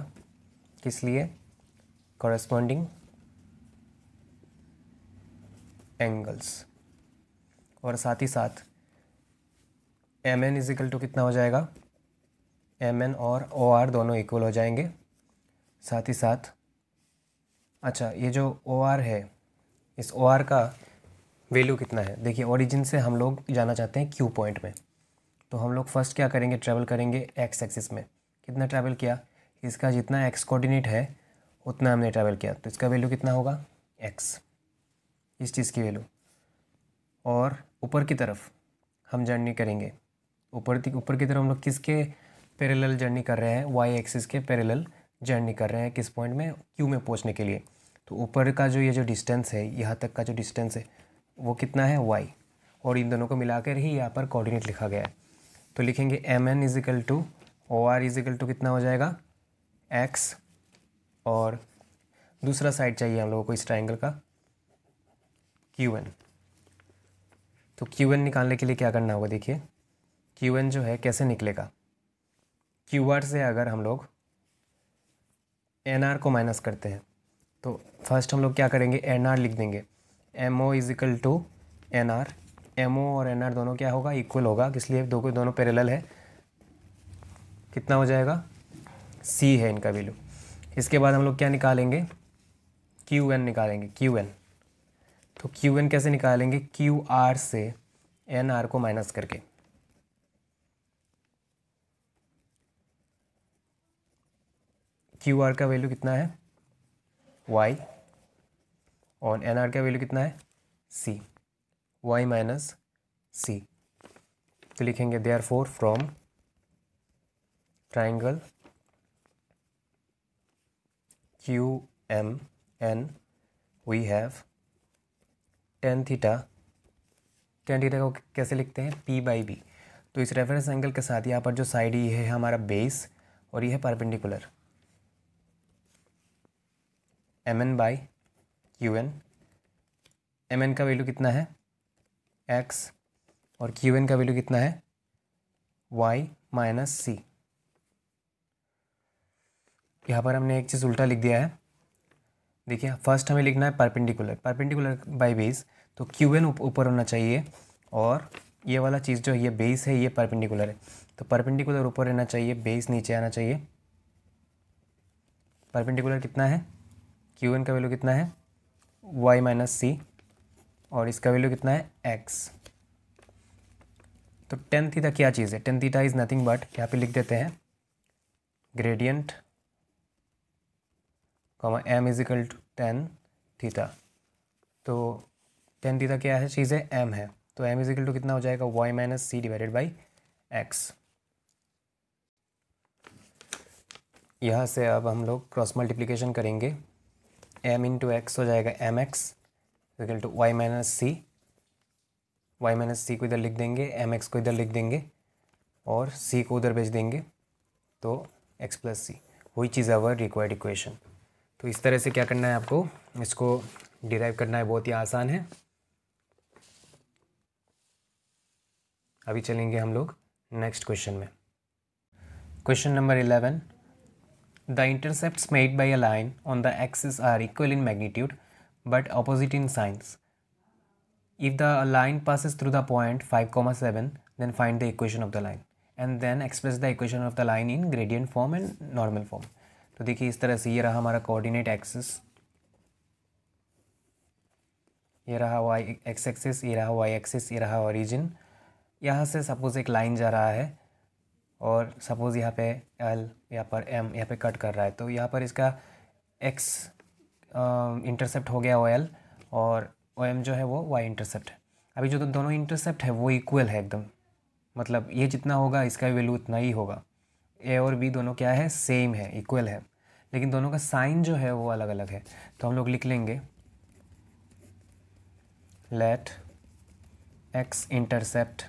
किस लिए, करस्पॉन्डिंग एंगल्स। और साथ ही साथ M N is equal to कितना हो जाएगा, एम एन और ओ आर दोनों इक्वल हो जाएंगे। साथ ही साथ अच्छा, ये जो ओ आर है, इस ओ आर का वैल्यू कितना है, देखिए ओरिजिन से हम लोग जाना चाहते हैं क्यू पॉइंट में, तो हम लोग फर्स्ट क्या करेंगे, ट्रैवल करेंगे एक्स एक्सिस में। कितना ट्रैवल किया, इसका जितना एक्स कोऑर्डिनेट है उतना हमने ट्रैवल किया, तो इसका वैल्यू कितना होगा, एक्स, इस चीज़ की वैल्यू। और ऊपर की तरफ हम जर्नी करेंगे, ऊपर की तरफ हम लोग किसके पैरेलल जर्नी कर रहे हैं, वाई एक्सिस के पैरेलल जर्नी कर रहे हैं, किस पॉइंट में, क्यू में पहुंचने के लिए। तो ऊपर का जो ये जो डिस्टेंस है, यहाँ तक का जो डिस्टेंस है वो कितना है, वाई, और इन दोनों को मिलाकर ही यहाँ पर कोऑर्डिनेट लिखा गया है। तो लिखेंगे M N is equal to O R is equal to कितना हो जाएगा, एक्स, और दूसरा साइड चाहिए हम लोगों को इस ट्राइंगल का, क्यू एन। तो क्यू एन निकालने के लिए क्या करना होगा, देखिए क्यू एन जो है कैसे निकलेगा, क्यू आर से अगर हम लोग एन आर को माइनस करते हैं, तो फर्स्ट हम लोग क्या करेंगे, एन आर लिख देंगे, M O is equal to N R. M O और एन आर दोनों क्या होगा, इक्वल होगा, इसलिए दोनों पैरेलल है, कितना हो जाएगा, सी है इनका वैल्यू। इसके बाद हम लोग क्या निकालेंगे, क्यू एन निकालेंगे, क्यू एन। तो क्यू एन कैसे निकालेंगे, क्यू आर से एन आर को माइनस करके। क्यू आर का वैल्यू कितना है, वाई, और एन आर का वैल्यू कितना है, सी, वाई माइनस सी। तो लिखेंगे therefore from triangle Q M N we have tan theta. Tan theta को कैसे लिखते हैं, पी बाई बी। तो इस रेफरेंस एंगल के साथ यहाँ पर जो साइड ये है हमारा बेस, और ये है perpendicular, M N by Q N. M N का वैल्यू कितना है, एक्स, और क्यू एन का वैल्यू कितना है, वाई माइनस सी। यहाँ पर हमने एक चीज़ उल्टा लिख दिया है, देखिए फर्स्ट हमें लिखना है परपेंडिकुलर बाय बेस, तो क्यू एन ऊपर होना चाहिए, और ये वाला चीज़ जो ये बेस है ये परपेंडिकुलर है, तो परपेंडिकुलर ऊपर रहना चाहिए, बेस नीचे आना चाहिए। परपेंडिकुलर कितना है, क्यू एन का वैल्यू कितना है, वाई माइनस सी, और इसका वैल्यू कितना है, एक्स। तो टेन थीटा क्या चीज़ है, tan theta is nothing but, यहाँ पे लिख देते हैं gradient comma m is equal to tan theta. तो टेन थीटा क्या है, चीज़ है, एम है, तो एम इज इक्वल टू कितना हो जाएगा, y minus c divided by x. यहाँ से अब हम लोग क्रॉस मल्टीप्लिकेशन करेंगे, एम इंटू एक्स हो जाएगा m x equal to y minus c. Y minus c को इधर लिख देंगे, एम एक्स को इधर लिख देंगे, और सी को उधर भेज देंगे, तो एक्स प्लस सी, वही चीज़ आवर रिक्वायर्ड इक्वेशन। तो इस तरह से क्या करना है आपको, इसको डिराइव करना है, बहुत ही आसान है। अभी चलेंगे हम लोग नेक्स्ट क्वेश्चन में। Question number 11, the intercepts made by a line on the axis are equal in magnitude but opposite in signs. If the line passes through the point 5,7, then find the equation of the line and then express the equation of the line in gradient form and normal form. तो देखिए इस तरह से ये रहा हमारा कोऑर्डिनेट एक्सिस, ये रहा वाई एक्स एक्सिस, ये रहा वाई एक्सिस, ये रहा ओरिजिन। यहाँ से सपोज एक लाइन जा रहा है, और सपोज यहाँ पे एल, यहाँ पर एम, यहाँ पे कट कर रहा है, तो यहाँ पर इसका एक्स इंटरसेप्ट हो गया OL, और OM जो है वो Y इंटरसेप्ट है। अभी जो दोनों इंटरसेप्ट है वो इक्वल है एकदम, मतलब ये जितना होगा इसका वैल्यू उतना ही होगा। A और B दोनों क्या है, सेम है, इक्वल है, लेकिन दोनों का साइन जो है वो अलग अलग है। तो हम लोग लिख लेंगे let x intercept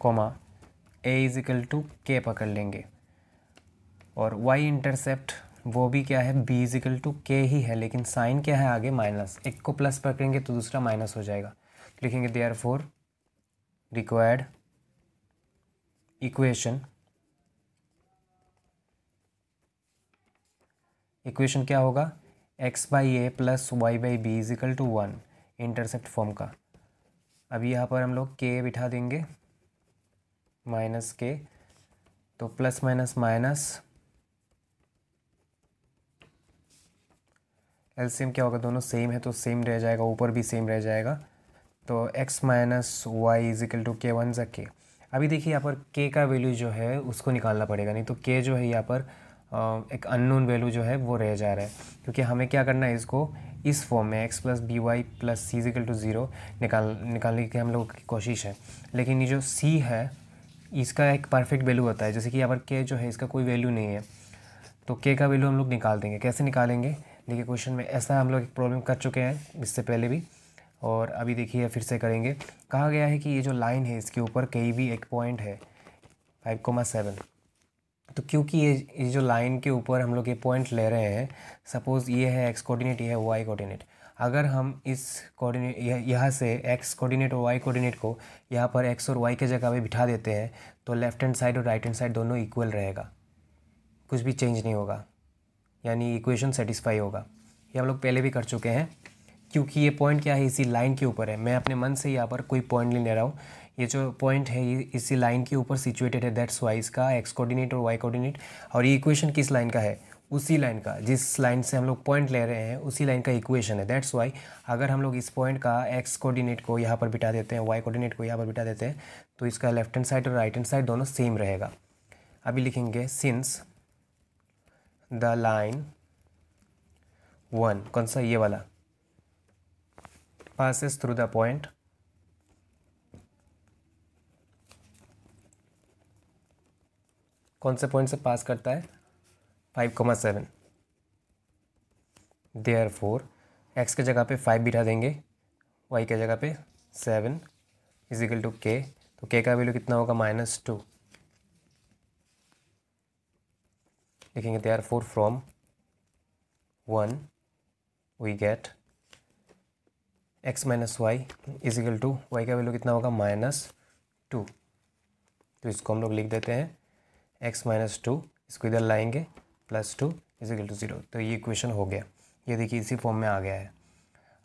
comma A is equal to K पकड़ लेंगे, और Y इंटरसेप्ट वो भी क्या है, B is equal to K ही है, लेकिन साइन क्या है आगे माइनस, एक को प्लस पकड़ेंगे तो दूसरा माइनस हो जाएगा। लिखेंगे देयरफॉर रिक्वायर्ड इक्वेशन क्या होगा, x by a plus y by b is equal to 1 intercept form का। अभी यहाँ पर हम लोग k बिठा देंगे माइनस k, तो प्लस माइनस माइनस, एलसीएम क्या होगा, दोनों सेम है तो सेम रह जाएगा, ऊपर भी सेम रह जाएगा। तो x minus y is equal to k one ज़ा के। अभी देखिए यहाँ पर k का वैल्यू जो है उसको निकालना पड़ेगा, नहीं तो k जो है यहाँ पर एक अननोन वैल्यू जो है वो रह जा रहा है, क्योंकि हमें क्या करना है, इसको इस फॉर्म में x plus b y plus c is equal to zero निकालने की हम लोगों की कोशिश है। लेकिन ये जो c है इसका एक परफेक्ट वैल्यू होता है, जैसे कि यहाँ पर k जो है इसका कोई वैल्यू नहीं है, तो k का वैल्यू हम लोग निकाल देंगे। कैसे निकालेंगे, देखिए क्वेश्चन में ऐसा हम लोग एक प्रॉब्लम कर चुके हैं इससे पहले भी, और अभी देखिए फिर से करेंगे। कहा गया है कि ये जो लाइन है इसके ऊपर कहीं भी एक पॉइंट है 5,7। तो क्योंकि ये जो लाइन के ऊपर हम लोग ये पॉइंट ले रहे हैं, सपोज़ ये है x कोऑर्डिनेट, ये है y कोऑर्डिनेट, अगर हम इस कोऑर्डिनेट यहाँ से x कोऑर्डिनेट और y कोऑर्डिनेट को यहाँ पर x और y के जगह पे बिठा देते हैं, तो लेफ्ट हैंड साइड और राइट हैंड साइड दोनों इक्वल रहेगा, कुछ भी चेंज नहीं होगा, यानी इक्वेशन सेटिस्फाई होगा। ये हम लोग पहले भी कर चुके हैं। क्योंकि ये पॉइंट क्या है, इसी लाइन के ऊपर है, मैं अपने मन से यहाँ पर कोई पॉइंट नहीं ले रहा हूँ, ये जो पॉइंट है ये इसी लाइन के ऊपर सिचुएटेड है, दैट्स वाई इसका एक्स कोऑर्डिनेट और वाई कोऑर्डिनेट। और ये इक्वेशन किस लाइन का है, उसी लाइन का, जिस लाइन से हम लोग पॉइंट ले रहे हैं उसी लाइन का इक्वेशन है, दैट्स वाई अगर हम लोग इस पॉइंट का एक्स कोऑर्डिनेट को यहाँ पर बिठा देते हैं, वाई कोऑर्डिनेट को यहाँ पर बिठा देते हैं, तो इसका लेफ्ट हैंड साइड और राइट हैंड साइड दोनों सेम रहेगा। अभी लिखेंगे सिंस द लाइन 1, कौन सा, ये वाला, passes through the point कौन से पॉइंट से पास करता है, 5,7। देयरफॉर x के जगह पे 5 बिठा देंगे, y के जगह पे 7 इज इक्वल टू k, तो k का वैल्यू कितना होगा, -2। लिखेंगे therefore from 1 we get x minus y is equal to, वाई का वैल्यू कितना होगा, -2। तो इसको हम लोग लिख देते हैं x माइनस 2, इसको इधर लाएंगे, +2 इज इक्वल टू 0। तो ये इक्वेशन हो गया, ये देखिए इसी फॉर्म में आ गया है।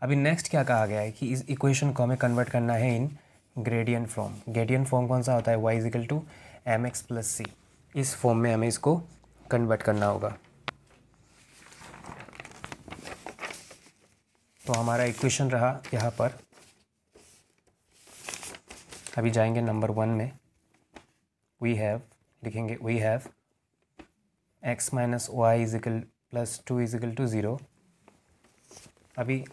अभी नेक्स्ट क्या कहा गया है कि इस इक्वेशन को हमें कन्वर्ट करना है in gradient form. Gradient form कौन सा होता है, y is equal to mx plus c, इस फॉर्म में हमें इसको कन्वर्ट करना होगा। तो हमारा इक्वेशन रहा यहाँ पर, अभी जाएंगे नंबर 1 में, वी हैव, लिखेंगे we have x minus y is equal +2 is equal to 0। अभी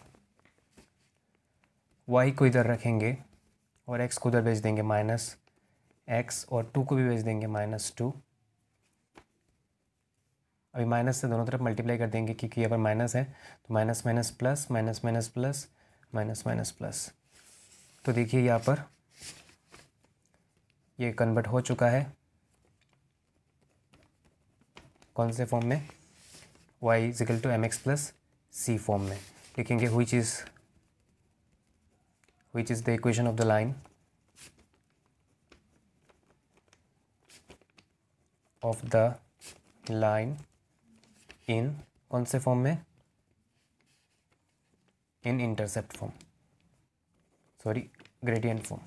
y को इधर रखेंगे और x को उधर भेज देंगे -x, और 2 को भी भेज देंगे -2। अभी माइनस से दोनों तरफ मल्टीप्लाई कर देंगे, क्योंकि यहाँ पर माइनस है, तो minus minus plus, minus minus plus, minus minus plus. तो देखिए यहाँ पर ये कन्वर्ट हो चुका है, कौन से फॉर्म में, y is equal to mx plus c form में। लिखेंगे which is the equation of the line in कौन से फॉर्म में, in intercept form, sorry gradient form.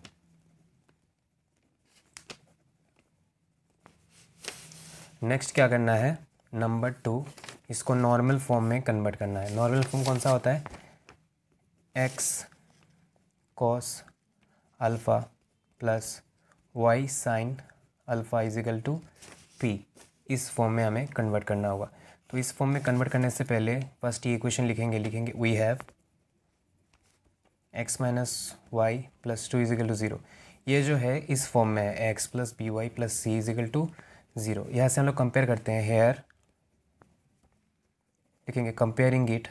Next क्या करना है, नंबर 2, इसको नॉर्मल फॉर्म में कन्वर्ट करना है। नॉर्मल फॉर्म कौन सा होता है, x cos alpha plus y sin alpha is equal to p, इस फॉर्म में हमें कन्वर्ट करना होगा। तो इस फॉर्म में कन्वर्ट करने से पहले फर्स्ट ये इक्वेशन लिखेंगे we have x minus y plus 2 is equal to 0। ये जो है इस फॉर्म में है x plus b y plus c is equal to 0। यहाँ से हम लोग कंपेयर करते हैं। हेयर लिखेंगे comparing it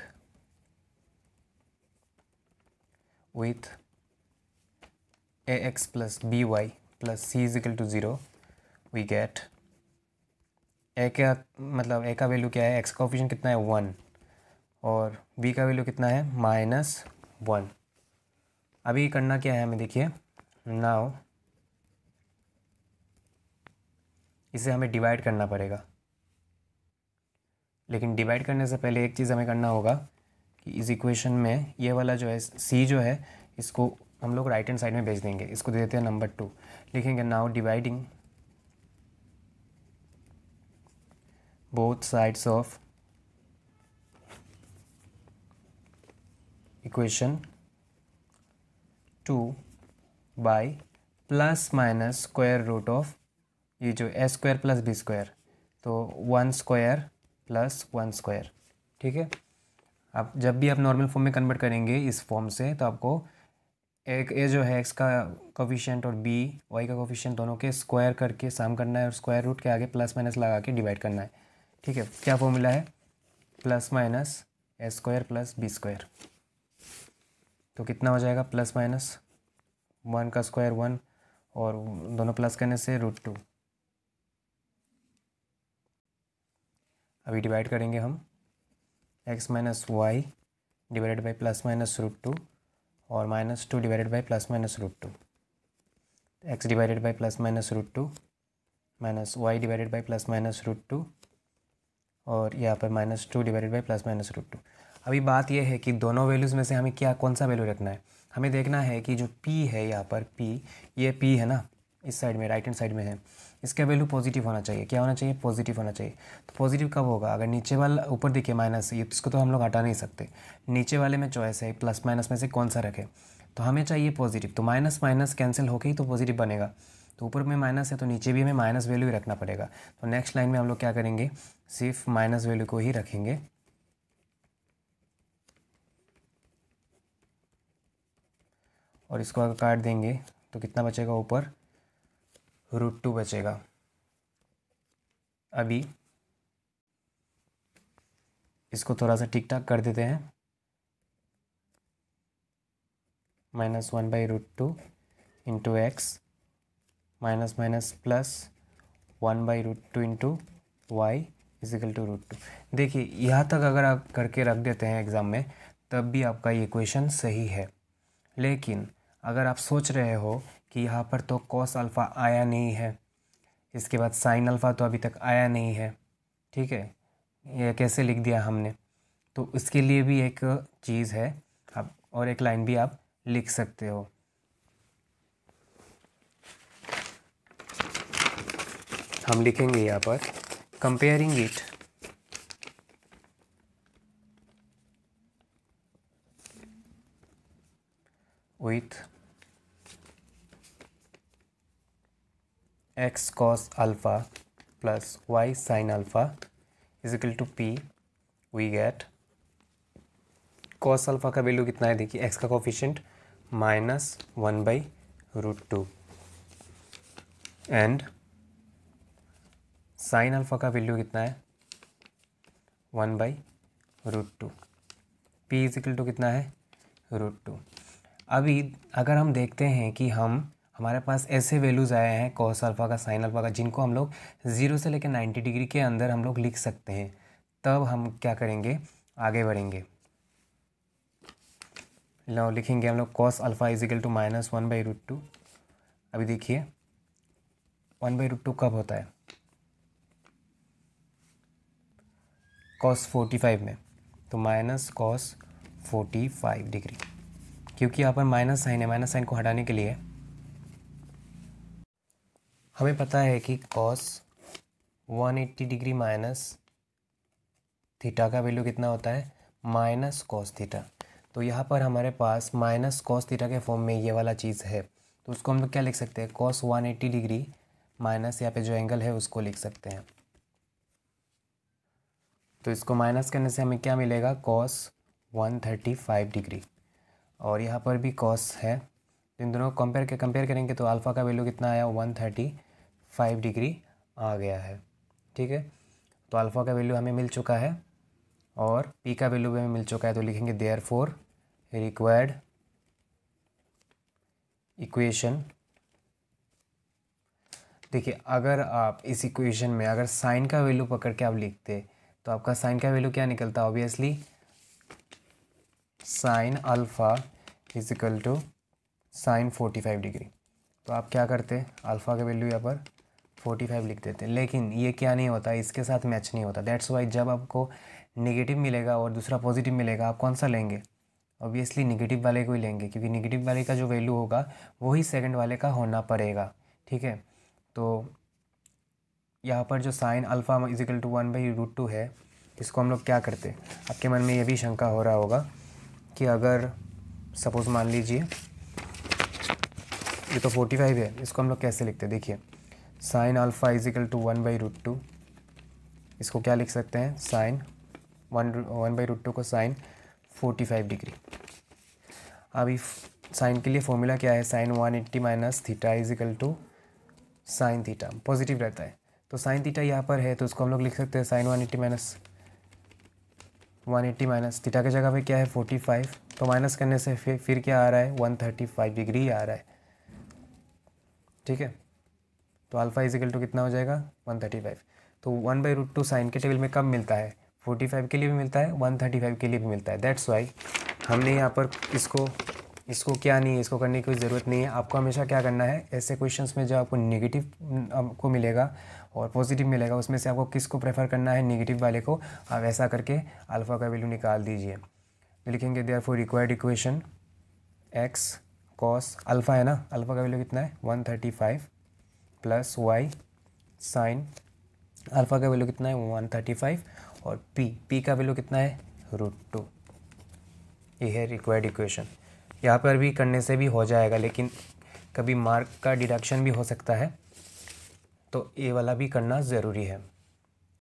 with ax plus b y plus c is equal to 0 we get a का मतलब ए का वैल्यू क्या है, एक्स का कोफिशिएंट कितना है 1 और बी का वैल्यू कितना है -1। अभी करना क्या है हमें, देखिए नाउ इसे हमें डिवाइड करना पड़ेगा। लेकिन डिवाइड करने से पहले एक चीज़ हमें करना होगा कि इस इक्वेशन में ये वाला जो है सी जो है इसको हम लोग राइट हैंड साइड में भेज देंगे। इसको दे देते हैं नंबर 2। लिखेंगे now dividing both sides of equation 2 by plus minus square root of ये जो a square plus b square, तो 1 स्क्वायर प्लस 1 स्क्वायर। ठीक है, अब जब भी आप नॉर्मल फॉर्म में कन्वर्ट करेंगे इस फॉर्म से, तो आपको एक ए जो है एक्स का कोफिशिएंट और बी वाई का कोफिशिएंट दोनों के स्क्वायर करके सम करना है और स्क्वायर रूट के आगे प्लस माइनस लगा के डिवाइड करना है। ठीक है, क्या फॉर्मूला है, प्लस माइनस ए स्क्वायर प्लस बी स्क्वायर। तो कितना हो जाएगा, प्लस माइनस 1 का स्क्वायर 1 और दोनों प्लस करने से √2। अभी डिवाइड करेंगे हम x minus y divided by plus minus √2 और -2 divided by plus minus √2। x divided by plus minus √2 minus y divided by plus minus √2 और यहाँ पर -2 डिवाइडेड बाई प्लस माइनस √2। अभी बात यह है कि दोनों वैल्यूज़ में से हमें क्या कौन सा वैल्यू रखना है। हमें देखना है कि जो p है यहाँ पर ये p है ना, इस साइड में राइट हैंड साइड में है, इसका वैल्यू पॉजिटिव होना चाहिए। क्या होना चाहिए, पॉजिटिव होना चाहिए। तो पॉजिटिव कब होगा, अगर नीचे वाला ऊपर देखिए माइनस, ये इसको तो हम लोग हटा नहीं सकते। नीचे वाले में चॉइस है प्लस माइनस में से कौन सा रखें, तो हमें चाहिए पॉजिटिव। तो माइनस माइनस कैंसिल होके ही तो पॉजिटिव बनेगा। तो ऊपर में माइनस है तो नीचे भी हमें माइनस वैल्यू ही रखना पड़ेगा। तो नेक्स्ट लाइन में हम लोग क्या करेंगे, सिर्फ माइनस वैल्यू को ही रखेंगे। और इसको अगर काट देंगे तो कितना बचेगा, ऊपर √2 बचेगा। अभी इसको थोड़ा सा ठीक ठाक कर देते हैं, -1/√2 into x minus minus plus 1/√2 into y is equal to √2। देखिए यहाँ तक अगर आप करके रख देते हैं एग्ज़ाम में, तब भी आपका ये इक्वेशन सही है। लेकिन अगर आप सोच रहे हो कि यहाँ पर तो कॉस अल्फ़ा आया नहीं है, इसके बाद साइन अल्फ़ा तो अभी तक आया नहीं है, ठीक है, ये कैसे लिख दिया हमने, तो इसके लिए भी एक चीज़ है आप, और एक लाइन भी आप लिख सकते हो। हम लिखेंगे यहाँ पर comparing it with x cos alpha plus y sin alpha is equal to p। We get cos alpha का वैल्यू कितना है, देखिए x का कोफिशिएंट -1/√2 एंड साइन अल्फ़ा का वैल्यू कितना है 1/√2। p इजिकल टू कितना है √2। अभी अगर हम देखते हैं कि हमारे पास ऐसे वैल्यूज़ आए हैं cos अल्फ़ा का, साइन अल्फ़ा का, जिनको हम लोग 0 से लेकर 90 डिग्री के अंदर हम लोग लिख सकते हैं, तब हम क्या करेंगे, आगे बढ़ेंगे। लो लिखेंगे हम लोग cos अल्फ़ा इजिकल टू -1/√2। अभी देखिए 1/√2 कब होता है, cos 45 में, तो -cos 45 डिग्री, क्योंकि यहाँ पर माइनस साइन है, माइनस साइन को हटाने के लिए हमें पता है कि cos 180 डिग्री माइनस थीटा का वैल्यू कितना होता है, -cos थीटा। तो यहाँ पर हमारे पास -cos थीटा के फॉर्म में ये वाला चीज़ है, तो उसको हम लोग क्या लिख सकते हैं, cos 180 डिग्री माइनस यहाँ पे जो एंगल है उसको लिख सकते हैं। तो इसको माइनस करने से हमें क्या मिलेगा, कॉस 135 डिग्री, और यहाँ पर भी कॉस है। तो इन दोनों को कंपेयर करेंगे तो अल्फ़ा का वैल्यू कितना आया, 135 डिग्री आ गया है। ठीक है, तो अल्फ़ा का वैल्यू हमें मिल चुका है और पी का वैल्यू भी हमें मिल चुका है। तो लिखेंगे देयरफॉर रिक्वायर्ड इक्वेशन। देखिए, अगर आप इस इक्वेशन में अगर साइन का वैल्यू पकड़ के आप लिखते तो आपका साइन का वैल्यू क्या निकलता, obviously sine alpha is equal to sine 45 degree. तो आप क्या करते, अल्फ़ा का वैल्यू यहाँ पर 45 लिख देते, लेकिन ये क्या नहीं होता, इसके साथ मैच नहीं होता। दैट्स वाई जब आपको नेगेटिव मिलेगा और दूसरा पॉजिटिव मिलेगा, आप कौन सा लेंगे, ऑब्वियसली नेगेटिव वाले को ही लेंगे, क्योंकि नेगेटिव वाले का जो वैल्यू होगा वही सेकंड वाले का होना पड़ेगा। ठीक है, तो यहाँ पर जो साइन अल्फ़ा इजिकल टू 1/√2 है, इसको हम लोग क्या करते, आपके मन में ये भी शंका हो रहा होगा कि अगर सपोज़ मान लीजिए ये तो 45 है, इसको हम लोग कैसे लिखते हैं। देखिए, साइन अल्फ़ा इजिकल टू 1/√2, इसको क्या लिख सकते हैं, साइन 1/√2 को साइन 45 डिग्री। अभी साइन के लिए फॉर्मूला क्या है, sine 180 minus theta is equal to sine theta, positive रहता है। तो साइन थीटा यहाँ पर है तो उसको हम लोग लिख सकते हैं साइन 180 माइनस थीटा की जगह पे क्या है 45, तो माइनस करने से फिर क्या आ रहा है 135 डिग्री आ रहा है। ठीक है, तो अल्फ़ा इजिकल टू कितना हो जाएगा 135। तो 1/√2 साइन के टेबल में कब मिलता है, 45 के लिए भी मिलता है, 135 के लिए भी मिलता है। दैट्स वाई हमने यहाँ पर इसको क्या नहीं है, इसको करने की कोई ज़रूरत नहीं है। आपको हमेशा क्या करना है, ऐसे क्वेश्चंस में जब आपको नेगेटिव आपको मिलेगा और पॉजिटिव मिलेगा, उसमें से आपको किसको प्रेफर करना है, नेगेटिव वाले को। आप ऐसा करके अल्फ़ा का वैल्यू निकाल दीजिए। तो लिखेंगे therefore required equation x cos alpha है ना, अल्फ़ा का वैल्यू कितना है 135 प्लस वाई साइन अल्फ़ा का वैल्यू कितना है 135 और पी का वैल्यू कितना है √2। ये है रिक्वायर्ड इक्वेशन। यहाँ पर भी करने से भी हो जाएगा, लेकिन कभी मार्क का डिडक्शन भी हो सकता है, तो ये वाला भी करना ज़रूरी है।